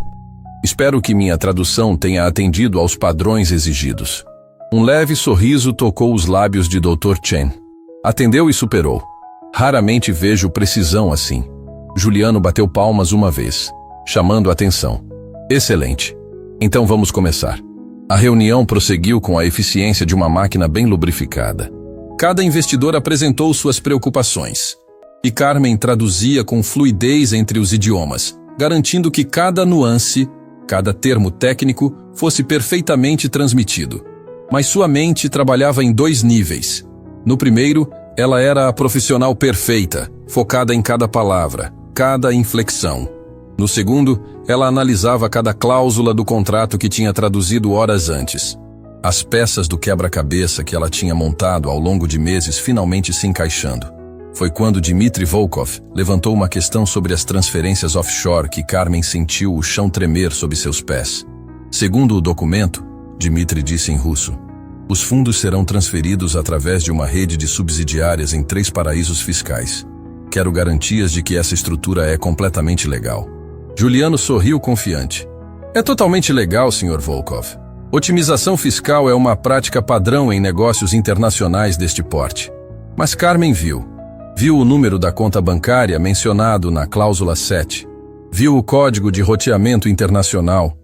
Espero que minha tradução tenha atendido aos padrões exigidos. Um leve sorriso tocou os lábios de Dr. Chen. Atendeu e superou. Raramente vejo precisão assim. Juliano bateu palmas uma vez, chamando a atenção. Excelente. Então vamos começar. A reunião prosseguiu com a eficiência de uma máquina bem lubrificada. Cada investidor apresentou suas preocupações. E Carmen traduzia com fluidez entre os idiomas, garantindo que cada nuance, cada termo técnico, fosse perfeitamente transmitido. Mas sua mente trabalhava em 2 níveis. No primeiro, ela era a profissional perfeita, focada em cada palavra, cada inflexão. No segundo, ela analisava cada cláusula do contrato que tinha traduzido horas antes. As peças do quebra-cabeça que ela tinha montado ao longo de meses finalmente se encaixando. Foi quando Dmitry Volkov levantou uma questão sobre as transferências offshore que Carmen sentiu o chão tremer sob seus pés. Segundo o documento, Dmitry disse em russo, os fundos serão transferidos através de uma rede de subsidiárias em 3 paraísos fiscais. Quero garantias de que essa estrutura é completamente legal. Juliano sorriu confiante. É totalmente legal, Sr. Volkov. Otimização fiscal é uma prática padrão em negócios internacionais deste porte. Mas Carmen viu o número da conta bancária mencionado na cláusula 7. Viu o código de roteamento internacional.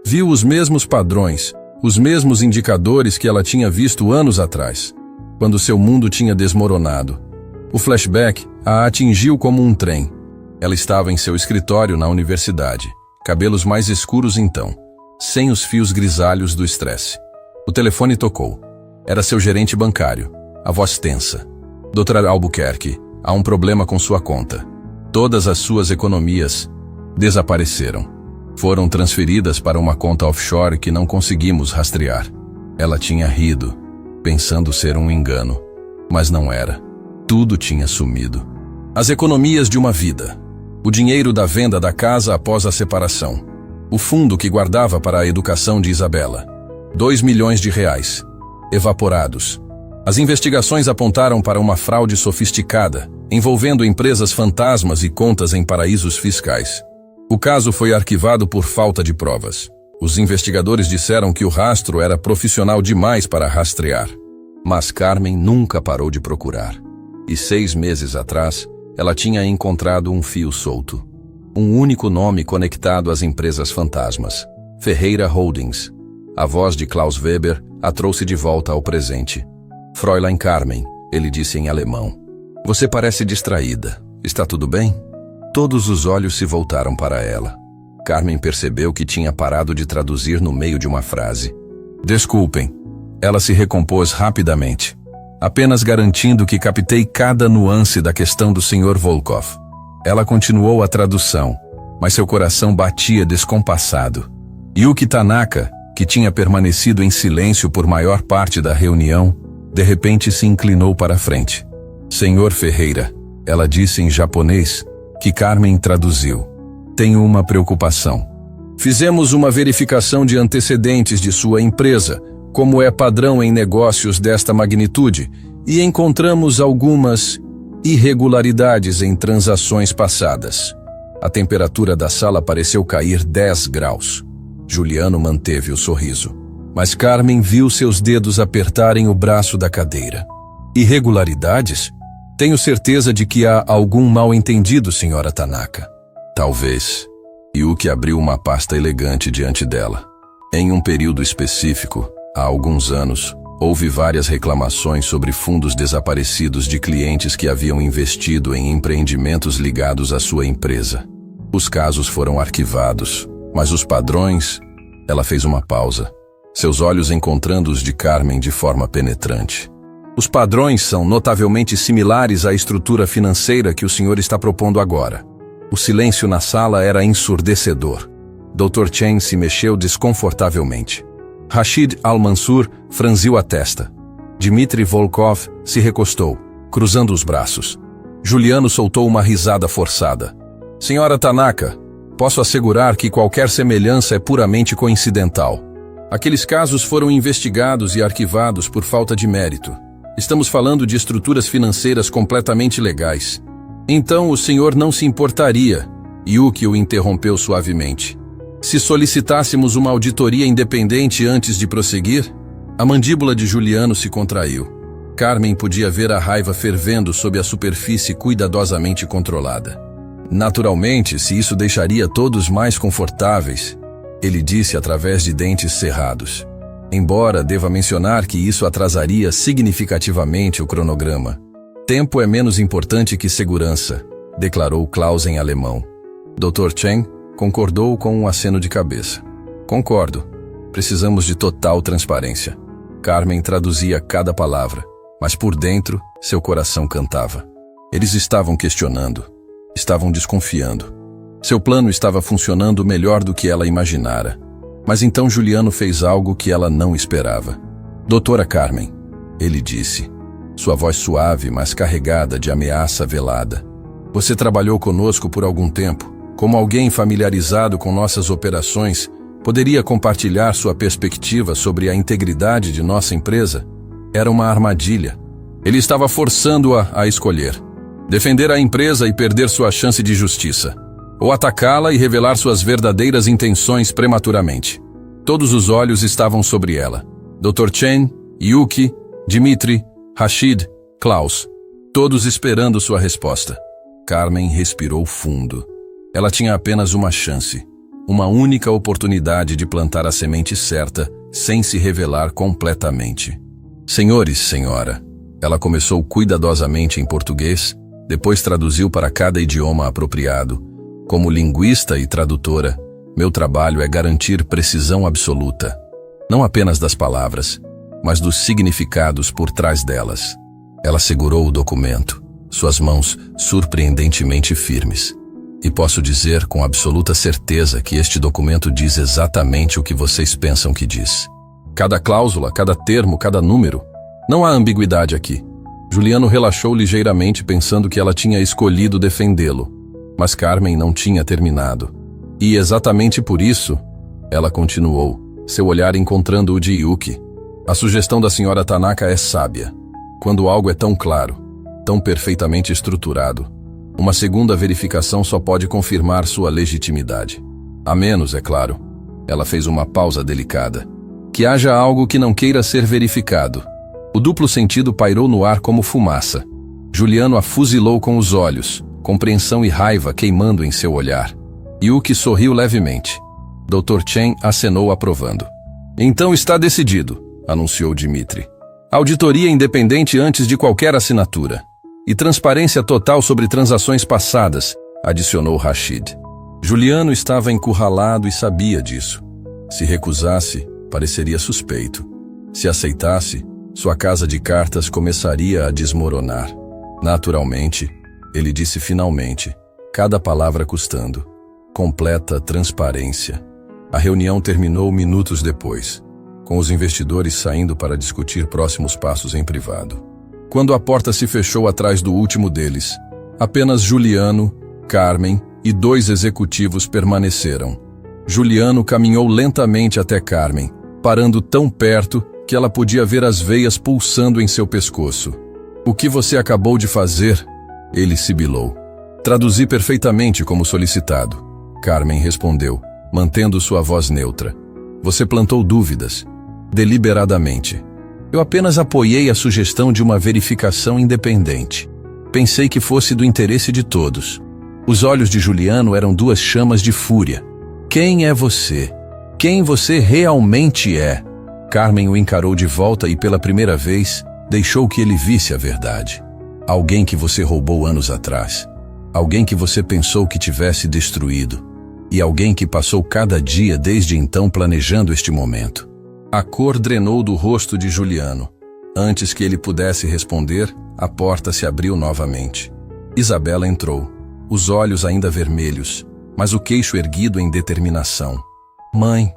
Viu os mesmos padrões, os mesmos indicadores que ela tinha visto anos atrás, quando seu mundo tinha desmoronado. O flashback a atingiu como um trem. Ela estava em seu escritório na universidade, cabelos mais escuros então, sem os fios grisalhos do estresse. O telefone tocou. Era seu gerente bancário, a voz tensa. Dr. Albuquerque, há um problema com sua conta. Todas as suas economias desapareceram. Foram transferidas para uma conta offshore que não conseguimos rastrear. Ela tinha rido, pensando ser um engano. Mas não era. Tudo tinha sumido. As economias de uma vida. O dinheiro da venda da casa após a separação. O fundo que guardava para a educação de Isabela. 2 milhões de reais. Evaporados. As investigações apontaram para uma fraude sofisticada, envolvendo empresas fantasmas e contas em paraísos fiscais. O caso foi arquivado por falta de provas. Os investigadores disseram que o rastro era profissional demais para rastrear. Mas Carmen nunca parou de procurar. E 6 meses atrás, ela tinha encontrado um fio solto. Um único nome conectado às empresas fantasmas. Ferreira Holdings. A voz de Klaus Weber a trouxe de volta ao presente. Fräulein Carmen, ele disse em alemão. Você parece distraída. Está tudo bem? Todos os olhos se voltaram para ela. Carmen percebeu que tinha parado de traduzir no meio de uma frase. Desculpem. Ela se recompôs rapidamente, apenas garantindo que captei cada nuance da questão do Sr. Volkov. Ela continuou a tradução, mas seu coração batia descompassado. Yuki Tanaka, que tinha permanecido em silêncio por maior parte da reunião, de repente se inclinou para a frente. Senhor Ferreira, ela disse em japonês, que Carmen traduziu. Tenho uma preocupação. Fizemos uma verificação de antecedentes de sua empresa, como é padrão em negócios desta magnitude, e encontramos algumas irregularidades em transações passadas. A temperatura da sala pareceu cair 10 graus. Juliano manteve o sorriso, mas Carmen viu seus dedos apertarem o braço da cadeira. Irregularidades? Tenho certeza de que há algum mal-entendido, senhora Tanaka. Talvez. Yuki abriu uma pasta elegante diante dela. Em um período específico, há alguns anos, houve várias reclamações sobre fundos desaparecidos de clientes que haviam investido em empreendimentos ligados à sua empresa. Os casos foram arquivados, mas os padrões... Ela fez uma pausa, seus olhos encontrando os de Carmen de forma penetrante. Os padrões são notavelmente similares à estrutura financeira que o senhor está propondo agora. O silêncio na sala era ensurdecedor. Dr. Chen se mexeu desconfortavelmente. Rashid Al-Mansur franziu a testa. Dmitry Volkov se recostou, cruzando os braços. Juliano soltou uma risada forçada. Senhora Tanaka, posso assegurar que qualquer semelhança é puramente coincidental. Aqueles casos foram investigados e arquivados por falta de mérito. Estamos falando de estruturas financeiras completamente legais. Então o senhor não se importaria, Yuki o interrompeu suavemente, se solicitássemos uma auditoria independente antes de prosseguir? A mandíbula de Juliano se contraiu. Carmen podia ver a raiva fervendo sob a superfície cuidadosamente controlada. Naturalmente, se isso deixaria todos mais confortáveis, ele disse através de dentes cerrados. Embora deva mencionar que isso atrasaria significativamente o cronograma. Tempo é menos importante que segurança, declarou Klaus em alemão. Dr. Chen concordou com um aceno de cabeça. Concordo. Precisamos de total transparência. Carmen traduzia cada palavra, mas por dentro, seu coração cantava. Eles estavam questionando. Estavam desconfiando. Seu plano estava funcionando melhor do que ela imaginara. Mas então Juliano fez algo que ela não esperava. Doutora Carmen, ele disse, sua voz suave, mas carregada de ameaça velada. Você trabalhou conosco por algum tempo. Como alguém familiarizado com nossas operações, poderia compartilhar sua perspectiva sobre a integridade de nossa empresa? Era uma armadilha. Ele estava forçando-a a escolher. Defender a empresa e perder sua chance de justiça. Ou atacá-la e revelar suas verdadeiras intenções prematuramente. Todos os olhos estavam sobre ela. Dr. Chen, Yuki, Dmitri, Rashid, Klaus. Todos esperando sua resposta. Carmen respirou fundo. Ela tinha apenas uma chance. Uma única oportunidade de plantar a semente certa, sem se revelar completamente. Senhores, senhora. Ela começou cuidadosamente em português, depois traduziu para cada idioma apropriado. Como linguista e tradutora, meu trabalho é garantir precisão absoluta. Não apenas das palavras, mas dos significados por trás delas. Ela segurou o documento, suas mãos surpreendentemente firmes. E posso dizer com absoluta certeza que este documento diz exatamente o que vocês pensam que diz. Cada cláusula, cada termo, cada número. Não há ambiguidade aqui. Juliano relaxou ligeiramente pensando que ela tinha escolhido defendê-lo. Mas Carmen não tinha terminado. E exatamente por isso, ela continuou, seu olhar encontrando o de Yuki. A sugestão da senhora Tanaka é sábia. Quando algo é tão claro, tão perfeitamente estruturado, uma segunda verificação só pode confirmar sua legitimidade. A menos, é claro, ela fez uma pausa delicada, que haja algo que não queira ser verificado. O duplo sentido pairou no ar como fumaça. Juliano a fuzilou com os olhos, compreensão e raiva queimando em seu olhar. Yuki sorriu levemente. Dr. Chen acenou aprovando. Então está decidido, anunciou Dmitri. Auditoria independente antes de qualquer assinatura. E transparência total sobre transações passadas, adicionou Rashid. Juliano estava encurralado e sabia disso. Se recusasse, pareceria suspeito. Se aceitasse, sua casa de cartas começaria a desmoronar. Naturalmente, ele disse finalmente, cada palavra custando. Completa transparência. A reunião terminou minutos depois, com os investidores saindo para discutir próximos passos em privado. Quando a porta se fechou atrás do último deles, apenas Juliano, Carmen e 2 executivos permaneceram. Juliano caminhou lentamente até Carmen, parando tão perto que ela podia ver as veias pulsando em seu pescoço. O que você acabou de fazer? Ele sibilou. Traduzi perfeitamente como solicitado. Carmen respondeu, mantendo sua voz neutra. Você plantou dúvidas, deliberadamente. Eu apenas apoiei a sugestão de uma verificação independente. Pensei que fosse do interesse de todos. Os olhos de Juliano eram 2 chamas de fúria. Quem é você? Quem você realmente é? Carmen o encarou de volta e pela primeira vez deixou que ele visse a verdade. Alguém que você roubou anos atrás. Alguém que você pensou que tivesse destruído. E alguém que passou cada dia desde então planejando este momento. A cor drenou do rosto de Juliano. Antes que ele pudesse responder, a porta se abriu novamente. Isabela entrou, os olhos ainda vermelhos, mas o queixo erguido em determinação. Mãe,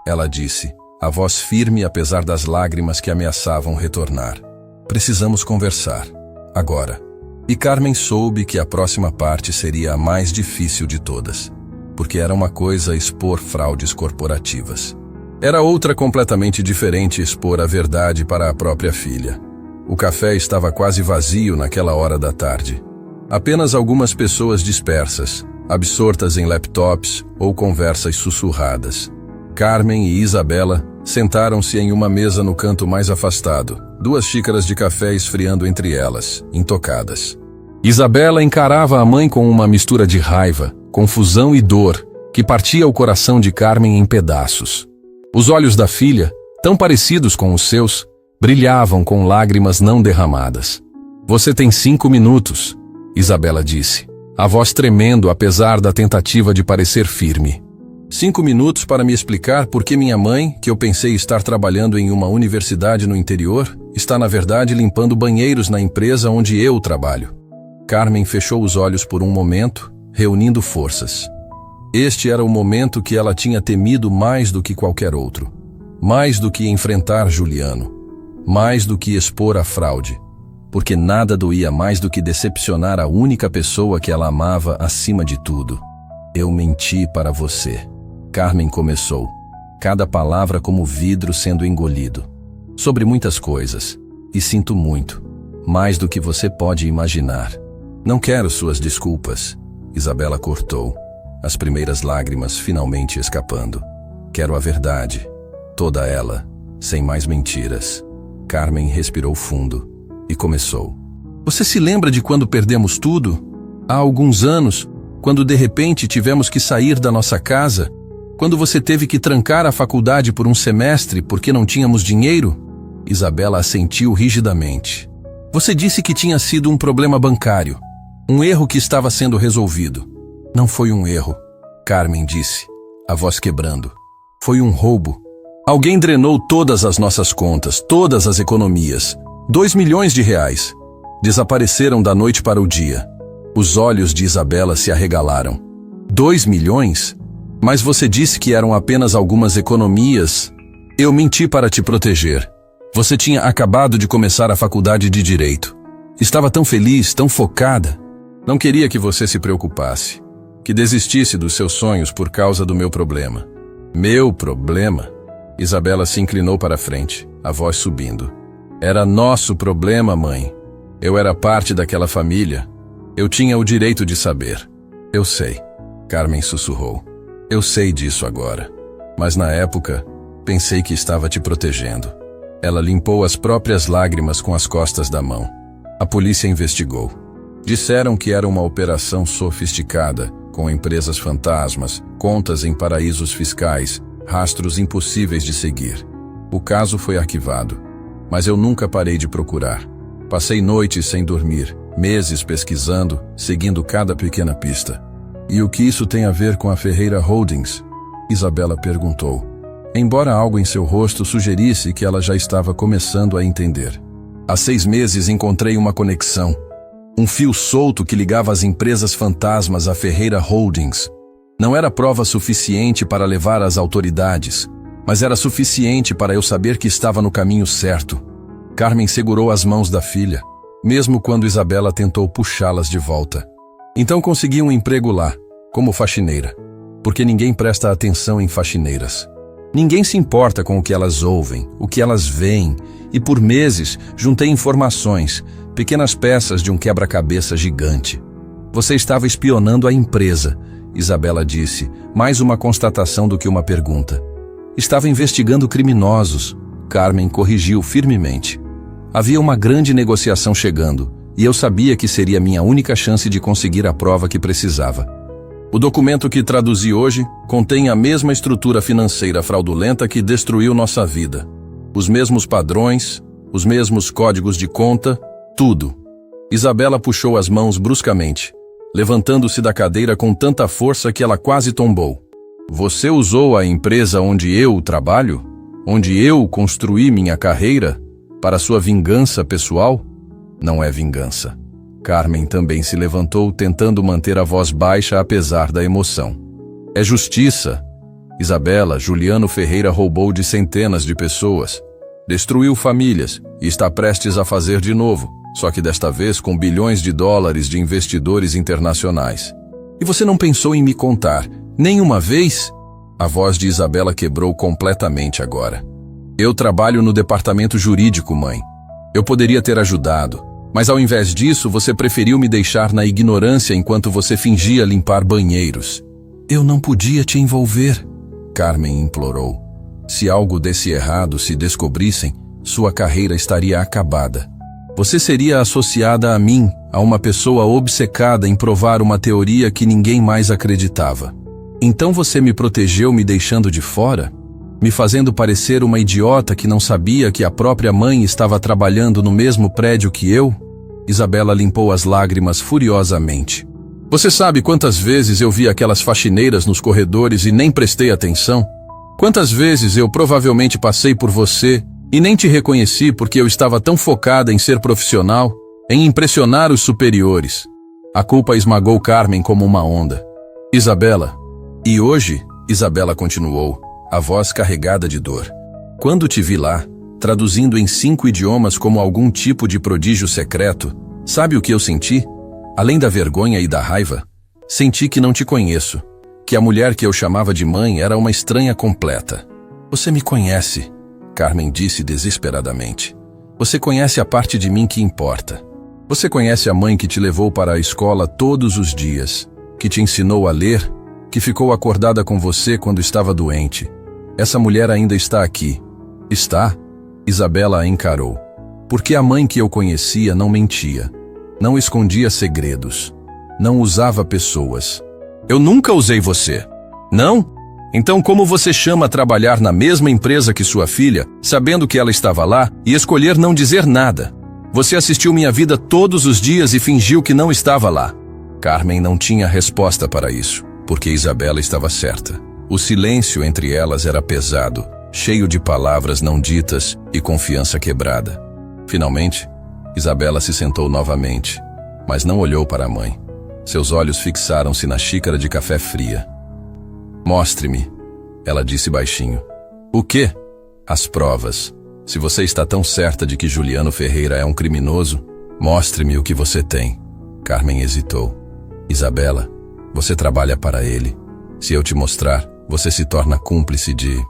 ela disse, a voz firme apesar das lágrimas que ameaçavam retornar. Precisamos conversar, agora. E Carmen soube que a próxima parte seria a mais difícil de todas, porque era uma coisa expor fraudes corporativas. Era outra completamente diferente expor a verdade para a própria filha. O café estava quase vazio naquela hora da tarde. Apenas algumas pessoas dispersas, absortas em laptops ou conversas sussurradas. Carmen e Isabela sentaram-se em uma mesa no canto mais afastado, 2 xícaras de café esfriando entre elas, intocadas. Isabela encarava a mãe com uma mistura de raiva, confusão e dor, que partia o coração de Carmen em pedaços. Os olhos da filha, tão parecidos com os seus, brilhavam com lágrimas não derramadas. Você tem 5 minutos, Isabela disse, a voz tremendo apesar da tentativa de parecer firme. 5 minutos para me explicar por que minha mãe, que eu pensei estar trabalhando em uma universidade no interior, está na verdade limpando banheiros na empresa onde eu trabalho. Carmen fechou os olhos por um momento, reunindo forças. Este era o momento que ela tinha temido mais do que qualquer outro. Mais do que enfrentar Juliano. Mais do que expor a fraude. Porque nada doía mais do que decepcionar a única pessoa que ela amava acima de tudo. Eu menti para você. Carmen começou. Cada palavra como vidro sendo engolido. Sobre muitas coisas. E sinto muito. Mais do que você pode imaginar. Não quero suas desculpas. Isabela cortou, as primeiras lágrimas finalmente escapando. Quero a verdade, toda ela, sem mais mentiras. Carmen respirou fundo e começou. Você se lembra de quando perdemos tudo? Há alguns anos, quando de repente tivemos que sair da nossa casa? Quando você teve que trancar a faculdade por um semestre porque não tínhamos dinheiro? Isabela assentiu rigidamente. Você disse que tinha sido um problema bancário, um erro que estava sendo resolvido. Não foi um erro, Carmen disse, a voz quebrando. Foi um roubo. Alguém drenou todas as nossas contas, todas as economias. 2 milhões de reais. Desapareceram da noite para o dia. Os olhos de Isabela se arregalaram. 2 milhões? Mas você disse que eram apenas algumas economias. Eu menti para te proteger. Você tinha acabado de começar a faculdade de Direito. Estava tão feliz, tão focada. Não queria que você se preocupasse, que desistisse dos seus sonhos por causa do meu problema. Meu problema? Isabela se inclinou para a frente, a voz subindo. Era nosso problema, mãe. Eu era parte daquela família. Eu tinha o direito de saber. Eu sei, Carmen sussurrou. Eu sei disso agora. Mas na época, pensei que estava te protegendo. Ela limpou as próprias lágrimas com as costas da mão. A polícia investigou. Disseram que era uma operação sofisticada, com empresas fantasmas, contas em paraísos fiscais, rastros impossíveis de seguir. O caso foi arquivado, mas eu nunca parei de procurar. Passei noites sem dormir, meses pesquisando, seguindo cada pequena pista. E o que isso tem a ver com a Ferreira Holdings? Isabela perguntou, embora algo em seu rosto sugerisse que ela já estava começando a entender. Há 6 meses encontrei uma conexão. Um fio solto que ligava as empresas fantasmas à Ferreira Holdings. Não era prova suficiente para levar às autoridades, mas era suficiente para eu saber que estava no caminho certo. Carmen segurou as mãos da filha, mesmo quando Isabela tentou puxá-las de volta. Então consegui um emprego lá, como faxineira, porque ninguém presta atenção em faxineiras. Ninguém se importa com o que elas ouvem, o que elas veem, e por meses juntei informações, pequenas peças de um quebra-cabeça gigante. Você estava espionando a empresa, Isabela disse, mais uma constatação do que uma pergunta. Estava investigando criminosos, Carmen corrigiu firmemente. Havia uma grande negociação chegando, e eu sabia que seria minha única chance de conseguir a prova que precisava. O documento que traduzi hoje contém a mesma estrutura financeira fraudulenta que destruiu nossa vida. Os mesmos padrões, os mesmos códigos de conta, tudo. Isabela puxou as mãos bruscamente, levantando-se da cadeira com tanta força que ela quase tombou. Você usou a empresa onde eu trabalho? Onde eu construí minha carreira? Para sua vingança pessoal? Não é vingança. Carmen também se levantou, tentando manter a voz baixa apesar da emoção. É justiça. Isabela, Juliano Ferreira roubou de centenas de pessoas, destruiu famílias e está prestes a fazer de novo, só que desta vez com bilhões de dólares de investidores internacionais. E você não pensou em me contar, nem uma vez? A voz de Isabela quebrou completamente agora. Eu trabalho no departamento jurídico, mãe. Eu poderia ter ajudado, mas ao invés disso você preferiu me deixar na ignorância enquanto você fingia limpar banheiros. Eu não podia te envolver, Carmen implorou. Se algo desse errado se descobrissem, sua carreira estaria acabada. Você seria associada a mim, a uma pessoa obcecada em provar uma teoria que ninguém mais acreditava. Então você me protegeu me deixando de fora? Me fazendo parecer uma idiota que não sabia que a própria mãe estava trabalhando no mesmo prédio que eu? Isabela limpou as lágrimas furiosamente. Você sabe quantas vezes eu vi aquelas faxineiras nos corredores e nem prestei atenção? Quantas vezes eu provavelmente passei por você e nem te reconheci porque eu estava tão focada em ser profissional, em impressionar os superiores? A culpa esmagou Carmen como uma onda. Isabela. E hoje, Isabela continuou, a voz carregada de dor. Quando te vi lá, traduzindo em 5 idiomas como algum tipo de prodígio secreto, sabe o que eu senti? Além da vergonha e da raiva, senti que não te conheço, que a mulher que eu chamava de mãe era uma estranha completa. Você me conhece, Carmen disse desesperadamente. Você conhece a parte de mim que importa. Você conhece a mãe que te levou para a escola todos os dias, que te ensinou a ler, que ficou acordada com você quando estava doente. Essa mulher ainda está aqui. Está? Isabela a encarou. Porque a mãe que eu conhecia não mentia, não escondia segredos, não usava pessoas. Eu nunca usei você. Não? Então como você chama trabalhar na mesma empresa que sua filha, sabendo que ela estava lá, e escolher não dizer nada? Você assistiu minha vida todos os dias e fingiu que não estava lá. Carmen não tinha resposta para isso, porque Isabela estava certa. O silêncio entre elas era pesado, cheio de palavras não ditas e confiança quebrada. Finalmente, Isabela se sentou novamente, mas não olhou para a mãe. Seus olhos fixaram-se na xícara de café fria. Mostre-me, ela disse baixinho. O quê? As provas. Se você está tão certa de que Juliano Ferreira é um criminoso, mostre-me o que você tem. Carmen hesitou. Isabela, você trabalha para ele. Se eu te mostrar, você se torna cúmplice de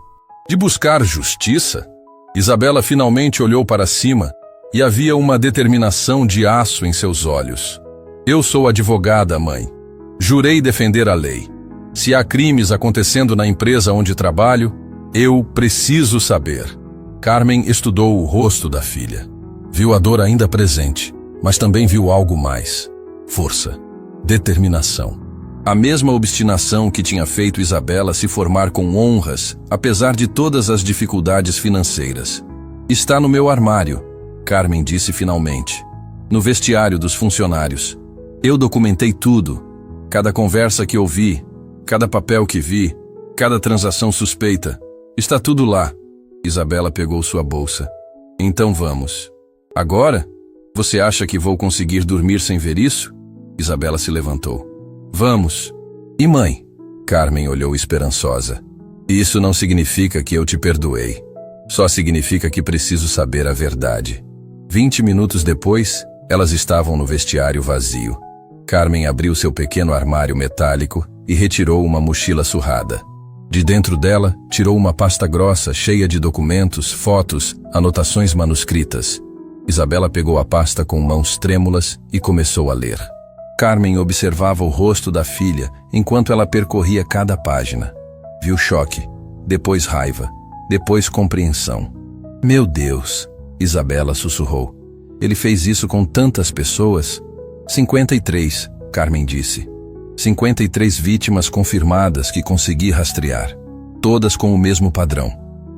buscar justiça? Isabela finalmente olhou para cima e havia uma determinação de aço em seus olhos. Eu sou advogada, mãe. Jurei defender a lei. Se há crimes acontecendo na empresa onde trabalho, eu preciso saber. Carmen estudou o rosto da filha. Viu a dor ainda presente, mas também viu algo mais. Força, determinação. A mesma obstinação que tinha feito Isabela se formar com honras, apesar de todas as dificuldades financeiras. Está no meu armário, Carmen disse finalmente. No vestiário dos funcionários. Eu documentei tudo. Cada conversa que ouvi, cada papel que vi, cada transação suspeita. Está tudo lá. Isabela pegou sua bolsa. Então vamos. Agora? Você acha que vou conseguir dormir sem ver isso? Isabela se levantou. Vamos. E mãe? Carmen olhou esperançosa. Isso não significa que eu te perdoei. Só significa que preciso saber a verdade. 20 minutos depois, elas estavam no vestiário vazio. Carmen abriu seu pequeno armário metálico e retirou uma mochila surrada. De dentro dela, tirou uma pasta grossa cheia de documentos, fotos, anotações manuscritas. Isabela pegou a pasta com mãos trêmulas e começou a ler. Carmen observava o rosto da filha enquanto ela percorria cada página. Viu choque, depois raiva, depois compreensão. Meu Deus, Isabela sussurrou. Ele fez isso com tantas pessoas? 53, Carmen disse. 53 vítimas confirmadas que consegui rastrear. Todas com o mesmo padrão.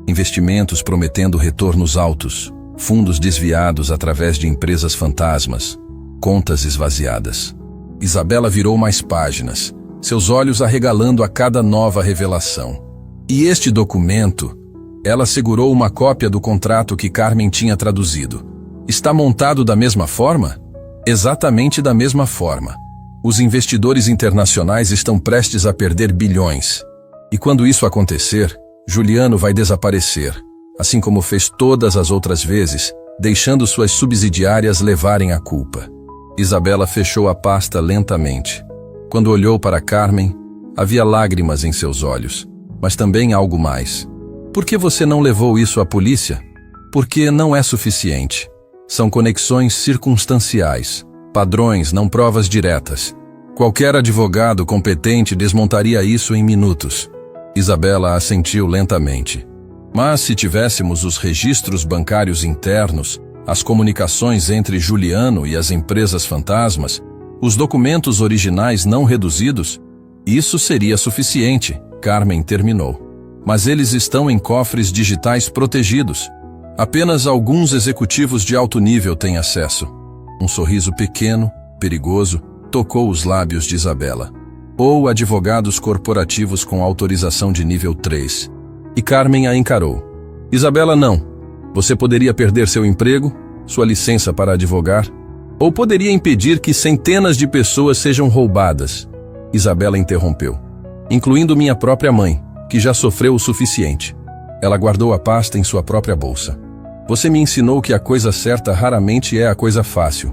Investimentos prometendo retornos altos. Fundos desviados através de empresas fantasmas. Contas esvaziadas. Isabela virou mais páginas, seus olhos arregalando a cada nova revelação. E este documento? Ela segurou uma cópia do contrato que Carmen tinha traduzido. Está montado da mesma forma? Exatamente da mesma forma. Os investidores internacionais estão prestes a perder bilhões. E quando isso acontecer, Juliano vai desaparecer, assim como fez todas as outras vezes, deixando suas subsidiárias levarem a culpa. Isabela fechou a pasta lentamente. Quando olhou para Carmen, havia lágrimas em seus olhos, mas também algo mais. Por que você não levou isso à polícia? Porque não é suficiente. São conexões circunstanciais, padrões, não provas diretas. Qualquer advogado competente desmontaria isso em minutos. Isabela assentiu lentamente. Mas se tivéssemos os registros bancários internos, as comunicações entre Juliano e as empresas fantasmas, os documentos originais não reduzidos, isso seria suficiente, Carmen terminou. Mas eles estão em cofres digitais protegidos. Apenas alguns executivos de alto nível têm acesso. Um sorriso pequeno, perigoso, tocou os lábios de Isabela. Ou advogados corporativos com autorização de nível 3. E Carmen a encarou. Isabela, não. Você poderia perder seu emprego, sua licença para advogar, ou poderia impedir que centenas de pessoas sejam roubadas. Isabela interrompeu. Incluindo minha própria mãe, que já sofreu o suficiente. Ela guardou a pasta em sua própria bolsa. Você me ensinou que a coisa certa raramente é a coisa fácil.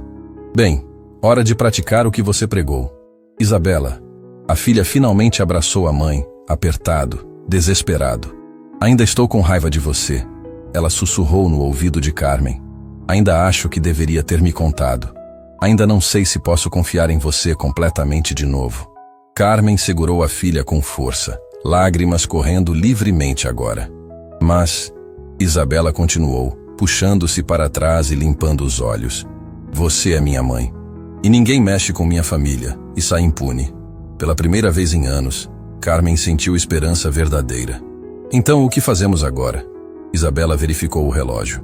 Bem, hora de praticar o que você pregou. Isabela, a filha finalmente abraçou a mãe, apertado, desesperado. Ainda estou com raiva de você. Ela sussurrou no ouvido de Carmen. Ainda acho que deveria ter me contado. Ainda não sei se posso confiar em você completamente de novo. Carmen segurou a filha com força, lágrimas correndo livremente agora. Mas Isabela continuou, puxando-se para trás e limpando os olhos. Você é minha mãe. E ninguém mexe com minha família e sai impune. Pela primeira vez em anos, Carmen sentiu esperança verdadeira. Então, o que fazemos agora? Isabela verificou o relógio.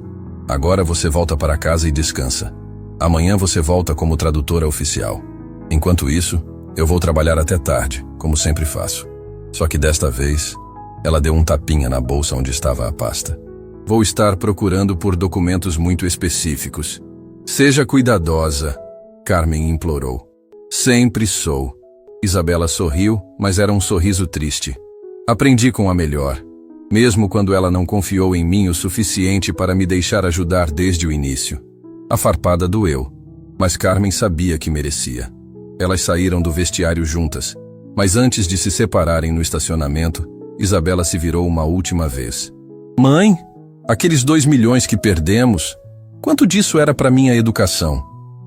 Agora você volta para casa e descansa. Amanhã você volta como tradutora oficial. Enquanto isso, eu vou trabalhar até tarde, como sempre faço. Só que desta vez, ela deu um tapinha na bolsa onde estava a pasta. Vou estar procurando por documentos muito específicos. Seja cuidadosa, Carmen implorou. Sempre sou. Isabela sorriu, mas era um sorriso triste. Aprendi com a melhor, mesmo quando ela não confiou em mim o suficiente para me deixar ajudar desde o início. A farpada doeu, mas Carmen sabia que merecia. Elas saíram do vestiário juntas, mas antes de se separarem no estacionamento, Isabela se virou uma última vez. Mãe, aqueles 2 milhões que perdemos, quanto disso era para minha educação?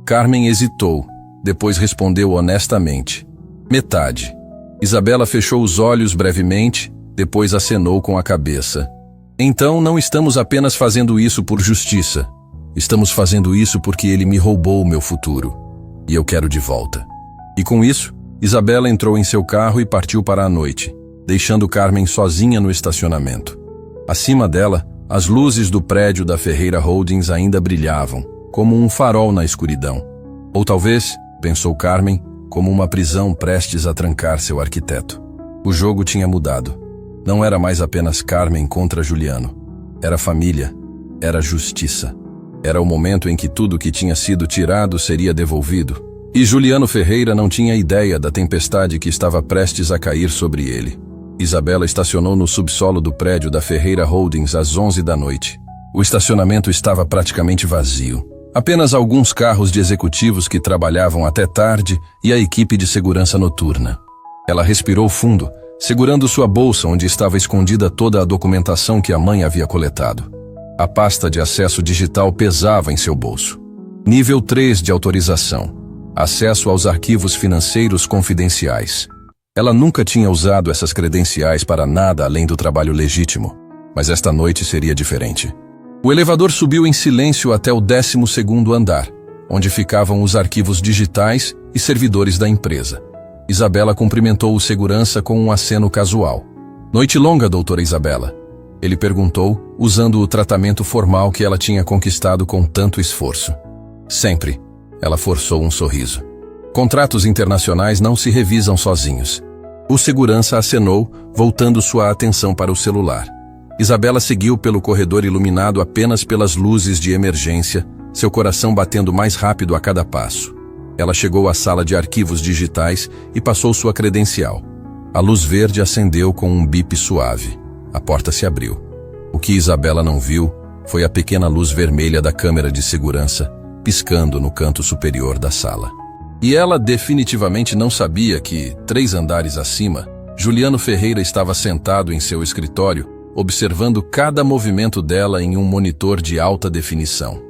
Carmen hesitou, depois respondeu honestamente. Metade. Isabela fechou os olhos brevemente, depois acenou com a cabeça. Então não estamos apenas fazendo isso por justiça. Estamos fazendo isso porque ele me roubou o meu futuro. E eu quero de volta. E com isso, Isabela entrou em seu carro e partiu para a noite, deixando Carmen sozinha no estacionamento. Acima dela, as luzes do prédio da Ferreira Holdings ainda brilhavam, como um farol na escuridão. Ou talvez, pensou Carmen, como uma prisão prestes a trancar seu arquiteto. O jogo tinha mudado. Não era mais apenas Carmen contra Juliano. Era família. Era justiça. Era o momento em que tudo que tinha sido tirado seria devolvido. E Juliano Ferreira não tinha ideia da tempestade que estava prestes a cair sobre ele. Isabela estacionou no subsolo do prédio da Ferreira Holdings às 11 da noite. O estacionamento estava praticamente vazio. Apenas alguns carros de executivos que trabalhavam até tarde e a equipe de segurança noturna. Ela respirou fundo, segurando sua bolsa onde estava escondida toda a documentação que a mãe havia coletado. A pasta de acesso digital pesava em seu bolso. Nível 3 de autorização. Acesso aos arquivos financeiros confidenciais. Ela nunca tinha usado essas credenciais para nada além do trabalho legítimo, mas esta noite seria diferente. O elevador subiu em silêncio até o 12º andar, onde ficavam os arquivos digitais e servidores da empresa. Isabela cumprimentou o segurança com um aceno casual. Noite longa, doutora Isabela. Ele perguntou, usando o tratamento formal que ela tinha conquistado com tanto esforço. Sempre. Ela forçou um sorriso. Contratos internacionais não se revisam sozinhos. O segurança acenou, voltando sua atenção para o celular. Isabela seguiu pelo corredor iluminado apenas pelas luzes de emergência, seu coração batendo mais rápido a cada passo. Ela chegou à sala de arquivos digitais e passou sua credencial. A luz verde acendeu com um bip suave. A porta se abriu. O que Isabela não viu foi a pequena luz vermelha da câmera de segurança, piscando no canto superior da sala. E ela definitivamente não sabia que, 3 andares acima, Juliano Ferreira estava sentado em seu escritório, observando cada movimento dela em um monitor de alta definição.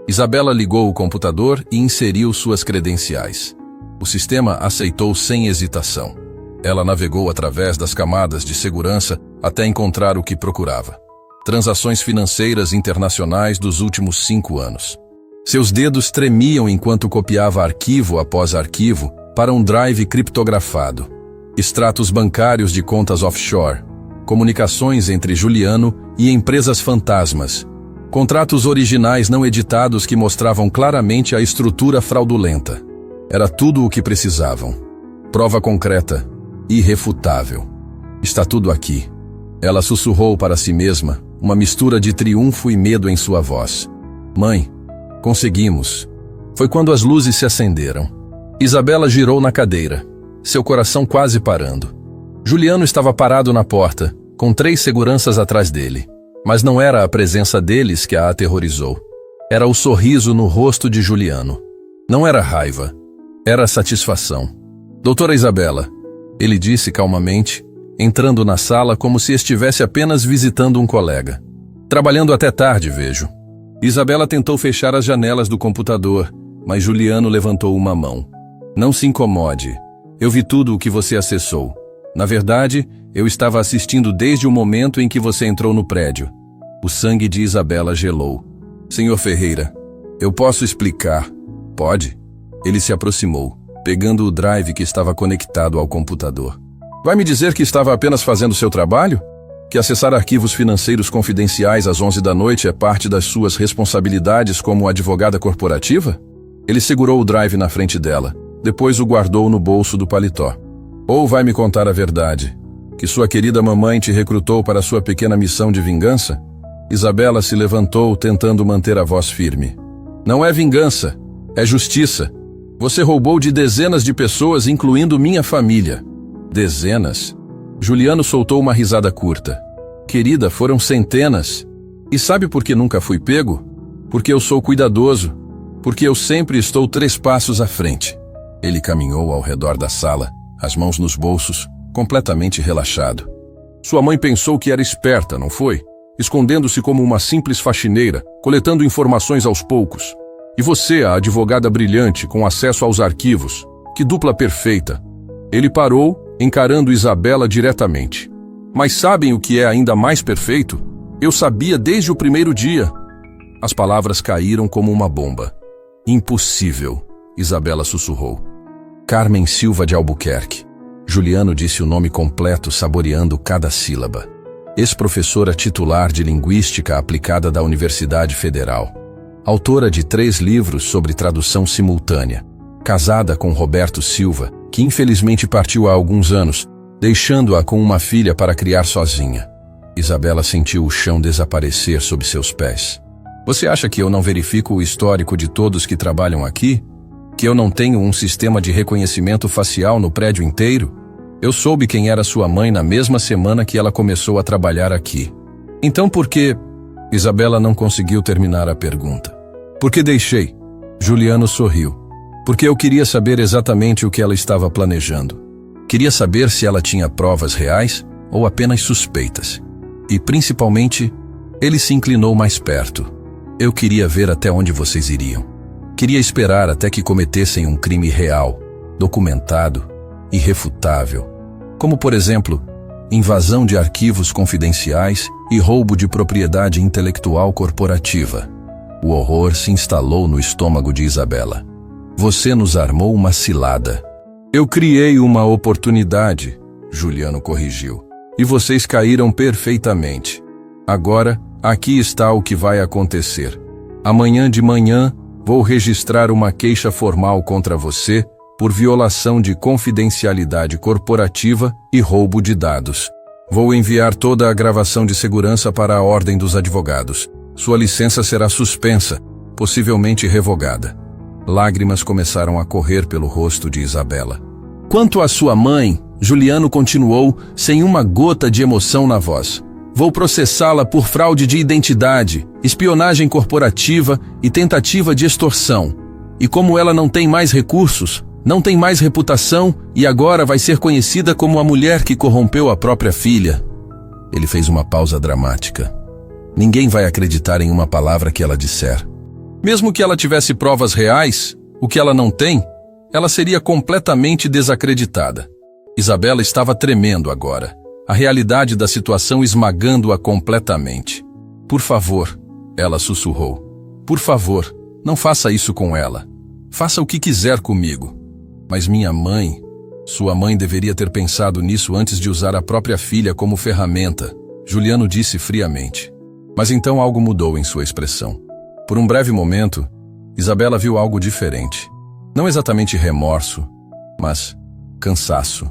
Isabela ligou o computador e inseriu suas credenciais. O sistema aceitou sem hesitação. Ela navegou através das camadas de segurança até encontrar o que procurava. Transações financeiras internacionais dos últimos 5 anos. Seus dedos tremiam enquanto copiava arquivo após arquivo para um drive criptografado. Extratos bancários de contas offshore. Comunicações entre Juliano e empresas fantasmas. Contratos originais não editados que mostravam claramente a estrutura fraudulenta. Era tudo o que precisavam. Prova concreta, irrefutável. Está tudo aqui. Ela sussurrou para si mesma, uma mistura de triunfo e medo em sua voz. Mãe, conseguimos. Foi quando as luzes se acenderam. Isabela girou na cadeira, seu coração quase parando. Juliano estava parado na porta, com 3 seguranças atrás dele. Mas não era a presença deles que a aterrorizou. Era o sorriso no rosto de Juliano. Não era raiva. Era satisfação. Doutora Isabela, ele disse calmamente, entrando na sala como se estivesse apenas visitando um colega. Trabalhando até tarde, vejo. Isabela tentou fechar as janelas do computador, mas Juliano levantou uma mão. Não se incomode. Eu vi tudo o que você acessou. Na verdade, eu estava assistindo desde o momento em que você entrou no prédio. O sangue de Isabela gelou. Senhor Ferreira, eu posso explicar. Pode? Ele se aproximou, pegando o drive que estava conectado ao computador. Vai me dizer que estava apenas fazendo seu trabalho? Que acessar arquivos financeiros confidenciais às 11 da noite é parte das suas responsabilidades como advogada corporativa? Ele segurou o drive na frente dela, depois o guardou no bolso do paletó. Ou vai me contar a verdade, que sua querida mamãe te recrutou para sua pequena missão de vingança? Isabela se levantou, tentando manter a voz firme. Não é vingança, é justiça. Você roubou de dezenas de pessoas, incluindo minha família. Dezenas? Juliano soltou uma risada curta. Querida, foram centenas. E sabe por que nunca fui pego? Porque eu sou cuidadoso. Porque eu sempre estou 3 passos à frente. Ele caminhou ao redor da sala, as mãos nos bolsos, completamente relaxado. Sua mãe pensou que era esperta, não foi? Escondendo-se como uma simples faxineira, coletando informações aos poucos. E você, a advogada brilhante, com acesso aos arquivos. Que dupla perfeita. Ele parou, encarando Isabela diretamente. Mas sabem o que é ainda mais perfeito? Eu sabia desde o primeiro dia. As palavras caíram como uma bomba. Impossível, Isabela sussurrou. Carmen Silva de Albuquerque. Juliano disse o nome completo, saboreando cada sílaba. Ex-professora titular de Linguística Aplicada da Universidade Federal. Autora de 3 livros sobre tradução simultânea. Casada com Roberto Silva, que infelizmente partiu há alguns anos, deixando-a com uma filha para criar sozinha. Isabela sentiu o chão desaparecer sob seus pés. Você acha que eu não verifico o histórico de todos que trabalham aqui? Que eu não tenho um sistema de reconhecimento facial no prédio inteiro? Eu soube quem era sua mãe na mesma semana que ela começou a trabalhar aqui. Então por que... Isabela não conseguiu terminar a pergunta. Por que deixei? Juliano sorriu. Porque eu queria saber exatamente o que ela estava planejando. Queria saber se ela tinha provas reais ou apenas suspeitas. E, principalmente, ele se inclinou mais perto. Eu queria ver até onde vocês iriam. Queria esperar até que cometessem um crime real, documentado, irrefutável. Como, por exemplo, invasão de arquivos confidenciais e roubo de propriedade intelectual corporativa. O horror se instalou no estômago de Isabela. Você nos armou uma cilada. Eu criei uma oportunidade, Juliano corrigiu. E vocês caíram perfeitamente. Agora, aqui está o que vai acontecer. Amanhã de manhã, vou registrar uma queixa formal contra você por violação de confidencialidade corporativa e roubo de dados. Vou enviar toda a gravação de segurança para a Ordem dos Advogados. Sua licença será suspensa, possivelmente revogada. Lágrimas começaram a correr pelo rosto de Isabela. Quanto à sua mãe, Juliano continuou, sem uma gota de emoção na voz. Vou processá-la por fraude de identidade, espionagem corporativa e tentativa de extorsão. E como ela não tem mais recursos, não tem mais reputação e agora vai ser conhecida como a mulher que corrompeu a própria filha. Ele fez uma pausa dramática. Ninguém vai acreditar em uma palavra que ela disser. Mesmo que ela tivesse provas reais, o que ela não tem, ela seria completamente desacreditada. Isabela estava tremendo agora, a realidade da situação esmagando-a completamente. Por favor, ela sussurrou. Por favor, não faça isso com ela. Faça o que quiser comigo. Mas minha mãe... Sua mãe deveria ter pensado nisso antes de usar a própria filha como ferramenta, Juliano disse friamente. Mas então algo mudou em sua expressão. Por um breve momento, Isabela viu algo diferente. Não exatamente remorso, mas cansaço.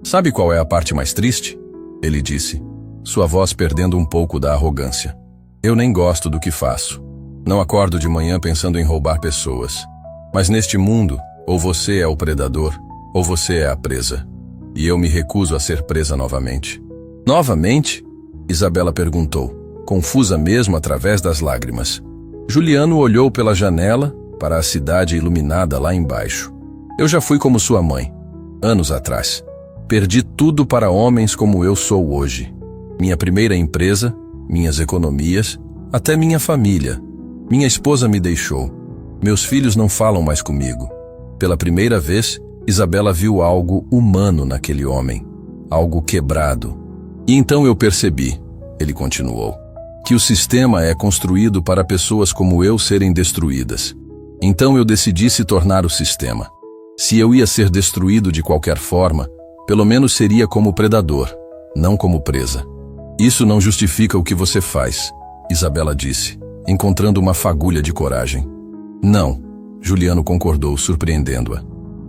Sabe qual é a parte mais triste? Ele disse, sua voz perdendo um pouco da arrogância. Eu nem gosto do que faço. Não acordo de manhã pensando em roubar pessoas. Mas neste mundo, ou você é o predador, ou você é a presa. E eu me recuso a ser presa novamente. Novamente? Isabela perguntou, confusa mesmo através das lágrimas. Juliano olhou pela janela para a cidade iluminada lá embaixo. Eu já fui como sua mãe, anos atrás. Perdi tudo para homens como eu sou hoje. Minha primeira empresa, minhas economias, até minha família. Minha esposa me deixou. Meus filhos não falam mais comigo. Pela primeira vez, Isabela viu algo humano naquele homem, algo quebrado. E então eu percebi, ele continuou, que o sistema é construído para pessoas como eu serem destruídas. Então eu decidi se tornar o sistema. Se eu ia ser destruído de qualquer forma, pelo menos seria como predador, não como presa. Isso não justifica o que você faz, Isabela disse, encontrando uma fagulha de coragem. Não, Juliano concordou, surpreendendo-a.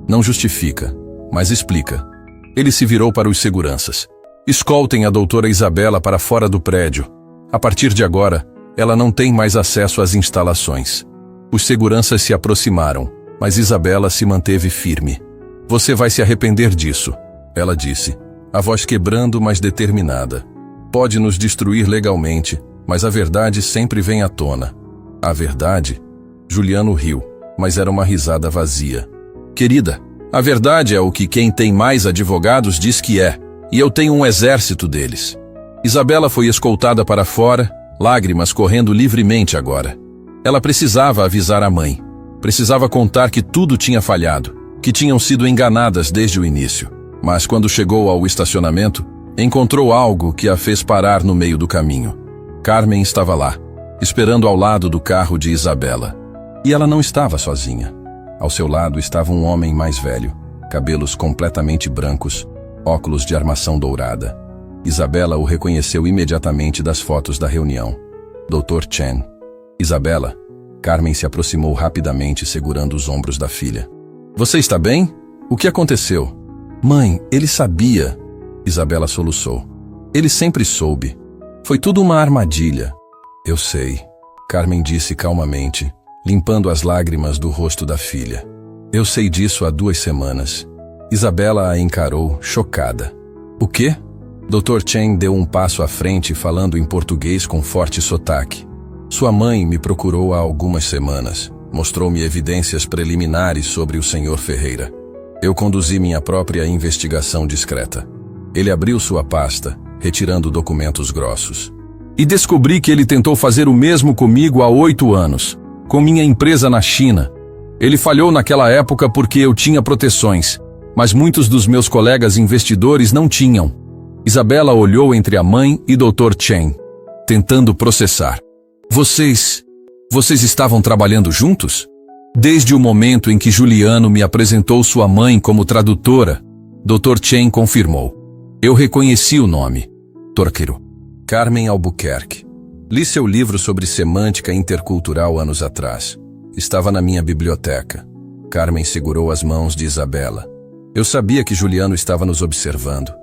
Não justifica, mas explica. Ele se virou para os seguranças. Escoltem a doutora Isabela para fora do prédio. A partir de agora, ela não tem mais acesso às instalações. Os seguranças se aproximaram, mas Isabela se manteve firme. Você vai se arrepender disso, ela disse, a voz quebrando, mas determinada. Pode nos destruir legalmente, mas a verdade sempre vem à tona. A verdade? Juliano riu, mas era uma risada vazia. Querida, a verdade é o que quem tem mais advogados diz que é, e eu tenho um exército deles. Isabela foi escoltada para fora, lágrimas correndo livremente agora. Ela precisava avisar a mãe. Precisava contar que tudo tinha falhado, que tinham sido enganadas desde o início. Mas quando chegou ao estacionamento, encontrou algo que a fez parar no meio do caminho. Carmen estava lá, esperando ao lado do carro de Isabela. E ela não estava sozinha. Ao seu lado estava um homem mais velho, cabelos completamente brancos, óculos de armação dourada. Isabela o reconheceu imediatamente das fotos da reunião. Dr. Chen. Isabela. Carmen se aproximou rapidamente, segurando os ombros da filha. Você está bem? O que aconteceu? Mãe, ele sabia. Isabela soluçou. Ele sempre soube. Foi tudo uma armadilha. Eu sei, Carmen disse calmamente, limpando as lágrimas do rosto da filha. Eu sei disso há 2 semanas. Isabela a encarou, chocada. O quê? Dr. Chen deu um passo à frente, falando em português com forte sotaque. Sua mãe me procurou há algumas semanas. Mostrou-me evidências preliminares sobre o Sr. Ferreira. Eu conduzi minha própria investigação discreta. Ele abriu sua pasta, retirando documentos grossos. E descobri que ele tentou fazer o mesmo comigo há 8 anos, com minha empresa na China. Ele falhou naquela época porque eu tinha proteções, mas muitos dos meus colegas investidores não tinham. Isabela olhou entre a mãe e Dr. Chen, tentando processar. Vocês estavam trabalhando juntos? Desde o momento em que Juliano me apresentou sua mãe como tradutora, Dr. Chen confirmou. Eu reconheci o nome. Torquero. Carmen Albuquerque. Li seu livro sobre semântica intercultural anos atrás. Estava na minha biblioteca. Carmen segurou as mãos de Isabela. Eu sabia que Juliano estava nos observando.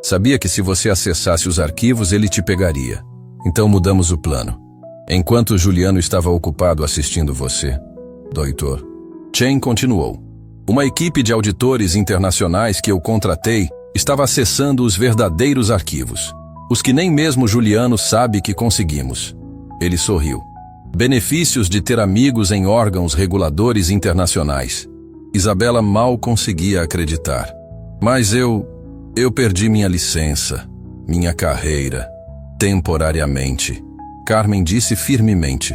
Sabia que se você acessasse os arquivos, ele te pegaria. Então mudamos o plano. Enquanto Juliano estava ocupado assistindo você, Dr. Chen continuou. Uma equipe de auditores internacionais que eu contratei estava acessando os verdadeiros arquivos. Os que nem mesmo Juliano sabe que conseguimos. Ele sorriu. Benefícios de ter amigos em órgãos reguladores internacionais. Isabela mal conseguia acreditar. Mas eu perdi minha licença, minha carreira, temporariamente. Carmen disse firmemente.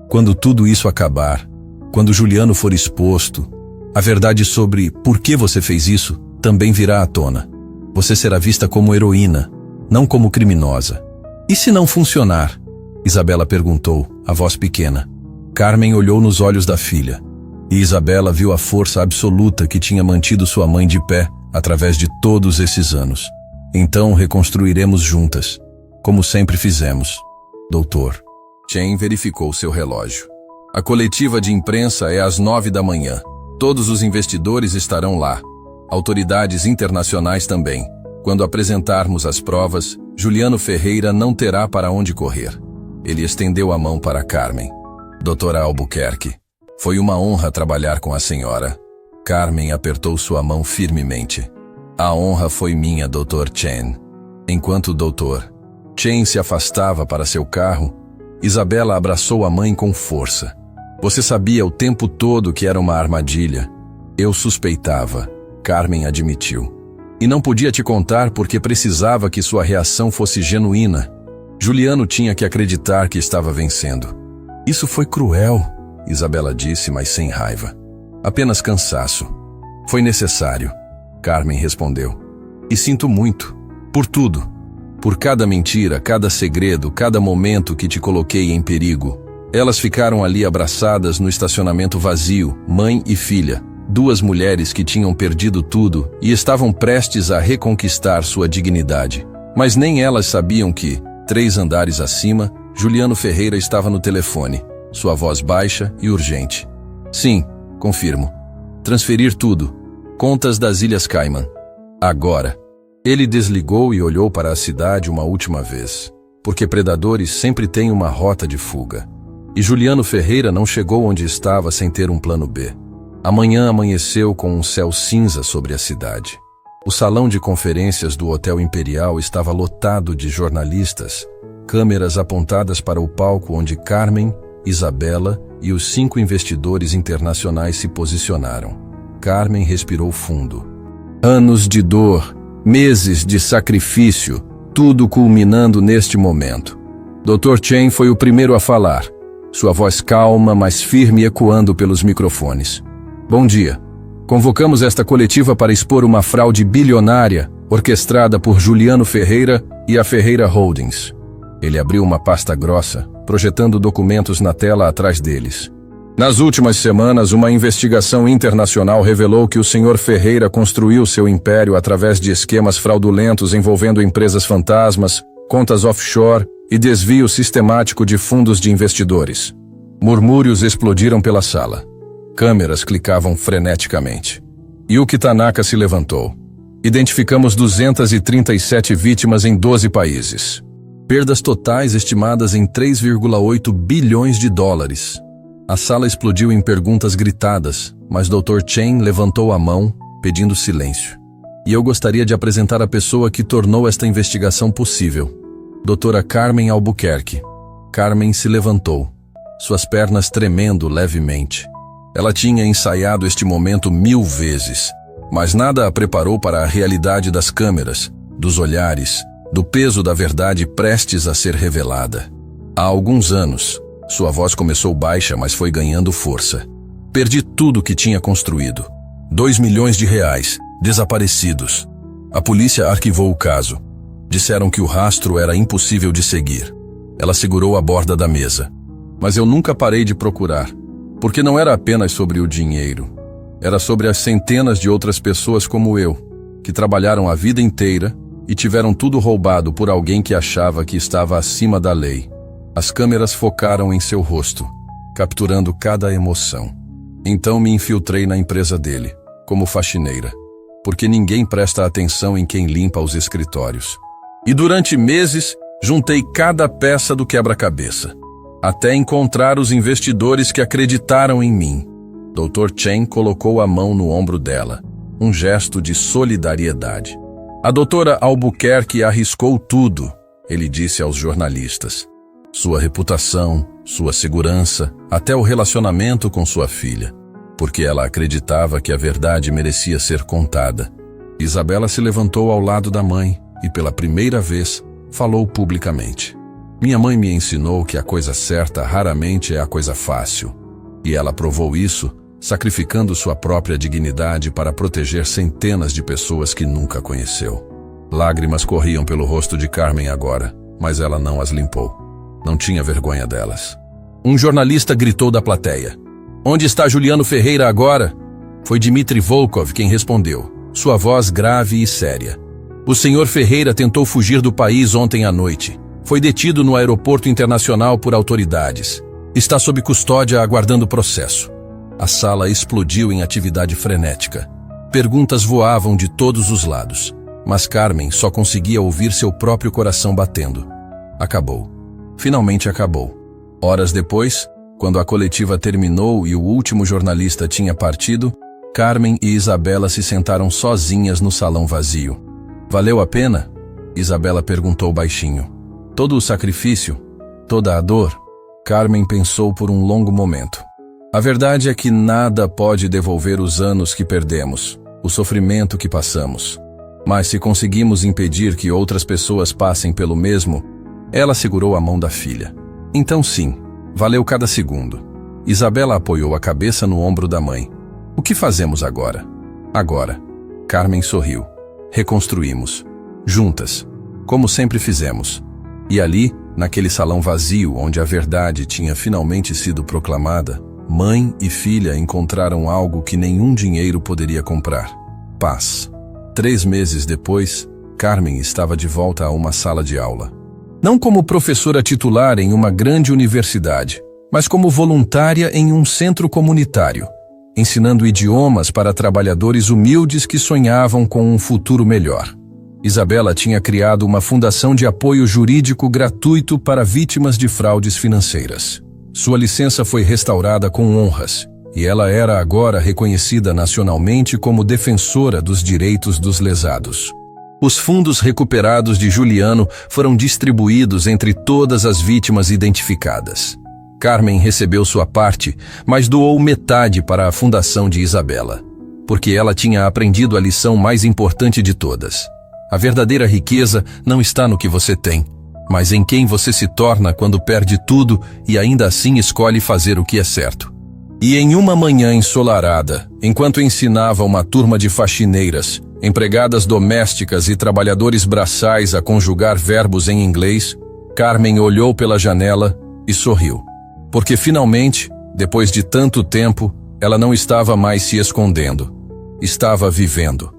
Quando tudo isso acabar, quando Juliano for exposto, a verdade sobre por que você fez isso também virá à tona. Você será vista como heroína, não como criminosa. E se não funcionar? Isabela perguntou, a voz pequena. Carmen olhou nos olhos da filha. E Isabela viu a força absoluta que tinha mantido sua mãe de pé através de todos esses anos. Então reconstruiremos juntas, como sempre fizemos. Doutor. Chen verificou seu relógio. A coletiva de imprensa é às 9 da manhã. Todos os investidores estarão lá. Autoridades internacionais também. Quando apresentarmos as provas, Juliano Ferreira não terá para onde correr. Ele estendeu a mão para Carmen. Doutora Albuquerque, foi uma honra trabalhar com a senhora. Carmen apertou sua mão firmemente. A honra foi minha, Dr. Chen. Enquanto o Dr. Chen se afastava para seu carro, Isabela abraçou a mãe com força. Você sabia o tempo todo que era uma armadilha. Eu suspeitava, Carmen admitiu. E não podia te contar porque precisava que sua reação fosse genuína. Juliano tinha que acreditar que estava vencendo. Isso foi cruel, Isabela disse, mas sem raiva. Apenas cansaço. Foi necessário, Carmen respondeu. E sinto muito. Por tudo. Por cada mentira, cada segredo, cada momento que te coloquei em perigo. Elas ficaram ali abraçadas no estacionamento vazio, mãe e filha. Duas mulheres que tinham perdido tudo e estavam prestes a reconquistar sua dignidade. Mas nem elas sabiam que, 3 andares acima, Juliano Ferreira estava no telefone, sua voz baixa e urgente. Sim, confirmo. Transferir tudo. Contas das Ilhas Cayman. Agora. Ele desligou e olhou para a cidade uma última vez, porque predadores sempre têm uma rota de fuga. E Juliano Ferreira não chegou onde estava sem ter um plano B. Amanhã amanheceu com um céu cinza sobre a cidade. O salão de conferências do Hotel Imperial estava lotado de jornalistas, câmeras apontadas para o palco onde Carmen, Isabela e os 5 investidores internacionais se posicionaram. Carmen respirou fundo. Anos de dor, meses de sacrifício, tudo culminando neste momento. Dr. Chen foi o primeiro a falar, sua voz calma, mas firme ecoando pelos microfones. Bom dia. Convocamos esta coletiva para expor uma fraude bilionária orquestrada por Juliano Ferreira e a Ferreira Holdings. Ele abriu uma pasta grossa, projetando documentos na tela atrás deles. Nas últimas semanas, uma investigação internacional revelou que o Sr. Ferreira construiu seu império através de esquemas fraudulentos envolvendo empresas fantasmas, contas offshore e desvio sistemático de fundos de investidores. Murmúrios explodiram pela sala. Câmeras clicavam freneticamente. Yuki Tanaka se levantou. Identificamos 237 vítimas em 12 países. Perdas totais estimadas em 3,8 bilhões de dólares. A sala explodiu em perguntas gritadas, mas Dr. Chen levantou a mão, pedindo silêncio. E eu gostaria de apresentar a pessoa que tornou esta investigação possível. Doutora Carmen Albuquerque. Carmen se levantou, suas pernas tremendo levemente. Ela tinha ensaiado este momento 1000 vezes, mas nada a preparou para a realidade das câmeras, dos olhares, do peso da verdade prestes a ser revelada. Há alguns anos, sua voz começou baixa, mas foi ganhando força. Perdi tudo que tinha construído. 2 milhões de reais, desaparecidos. A polícia arquivou o caso. Disseram que o rastro era impossível de seguir. Ela segurou a borda da mesa. Mas eu nunca parei de procurar. Porque não era apenas sobre o dinheiro. Era sobre as centenas de outras pessoas como eu, que trabalharam a vida inteira e tiveram tudo roubado por alguém que achava que estava acima da lei. As câmeras focaram em seu rosto, capturando cada emoção. Então me infiltrei na empresa dele, como faxineira, porque ninguém presta atenção em quem limpa os escritórios. E durante meses, juntei cada peça do quebra-cabeça, até encontrar os investidores que acreditaram em mim. Dr. Chen colocou a mão no ombro dela, um gesto de solidariedade. A doutora Albuquerque arriscou tudo, ele disse aos jornalistas. Sua reputação, sua segurança, até o relacionamento com sua filha, porque ela acreditava que a verdade merecia ser contada. Isabela se levantou ao lado da mãe e, pela primeira vez, falou publicamente. Minha mãe me ensinou que a coisa certa raramente é a coisa fácil, e ela provou isso, sacrificando sua própria dignidade para proteger centenas de pessoas que nunca conheceu. Lágrimas corriam pelo rosto de Carmen agora, mas ela não as limpou. Não tinha vergonha delas. Um jornalista gritou da plateia. Onde está Juliano Ferreira agora? Foi Dmitry Volkov quem respondeu, sua voz grave e séria. O senhor Ferreira tentou fugir do país ontem à noite. Foi detido no aeroporto internacional por autoridades. Está sob custódia aguardando processo. A sala explodiu em atividade frenética. Perguntas voavam de todos os lados, mas Carmen só conseguia ouvir seu próprio coração batendo. Acabou. Finalmente acabou. Horas depois, quando a coletiva terminou e o último jornalista tinha partido, Carmen e Isabela se sentaram sozinhas no salão vazio. Valeu a pena? Isabela perguntou baixinho. Todo o sacrifício? Toda a dor? Carmen pensou por um longo momento. A verdade é que nada pode devolver os anos que perdemos, o sofrimento que passamos. Mas se conseguimos impedir que outras pessoas passem pelo mesmo, ela segurou a mão da filha. Então sim, valeu cada segundo. Isabela apoiou a cabeça no ombro da mãe. O que fazemos agora? Agora. Carmen sorriu. Reconstruímos. Juntas. Como sempre fizemos. E ali, naquele salão vazio onde a verdade tinha finalmente sido proclamada, mãe e filha encontraram algo que nenhum dinheiro poderia comprar. Paz. 3 meses depois, Carmen estava de volta a uma sala de aula. Não como professora titular em uma grande universidade, mas como voluntária em um centro comunitário, ensinando idiomas para trabalhadores humildes que sonhavam com um futuro melhor. Isabela tinha criado uma fundação de apoio jurídico gratuito para vítimas de fraudes financeiras. Sua licença foi restaurada com honras, e ela era agora reconhecida nacionalmente como defensora dos direitos dos lesados. Os fundos recuperados de Juliano foram distribuídos entre todas as vítimas identificadas. Carmen recebeu sua parte, mas doou metade para a fundação de Isabela, porque ela tinha aprendido a lição mais importante de todas. A verdadeira riqueza não está no que você tem, mas em quem você se torna quando perde tudo e ainda assim escolhe fazer o que é certo. E em uma manhã ensolarada, enquanto ensinava uma turma de faxineiras, empregadas domésticas e trabalhadores braçais a conjugar verbos em inglês, Carmen olhou pela janela e sorriu. Porque finalmente, depois de tanto tempo, ela não estava mais se escondendo. Estava vivendo.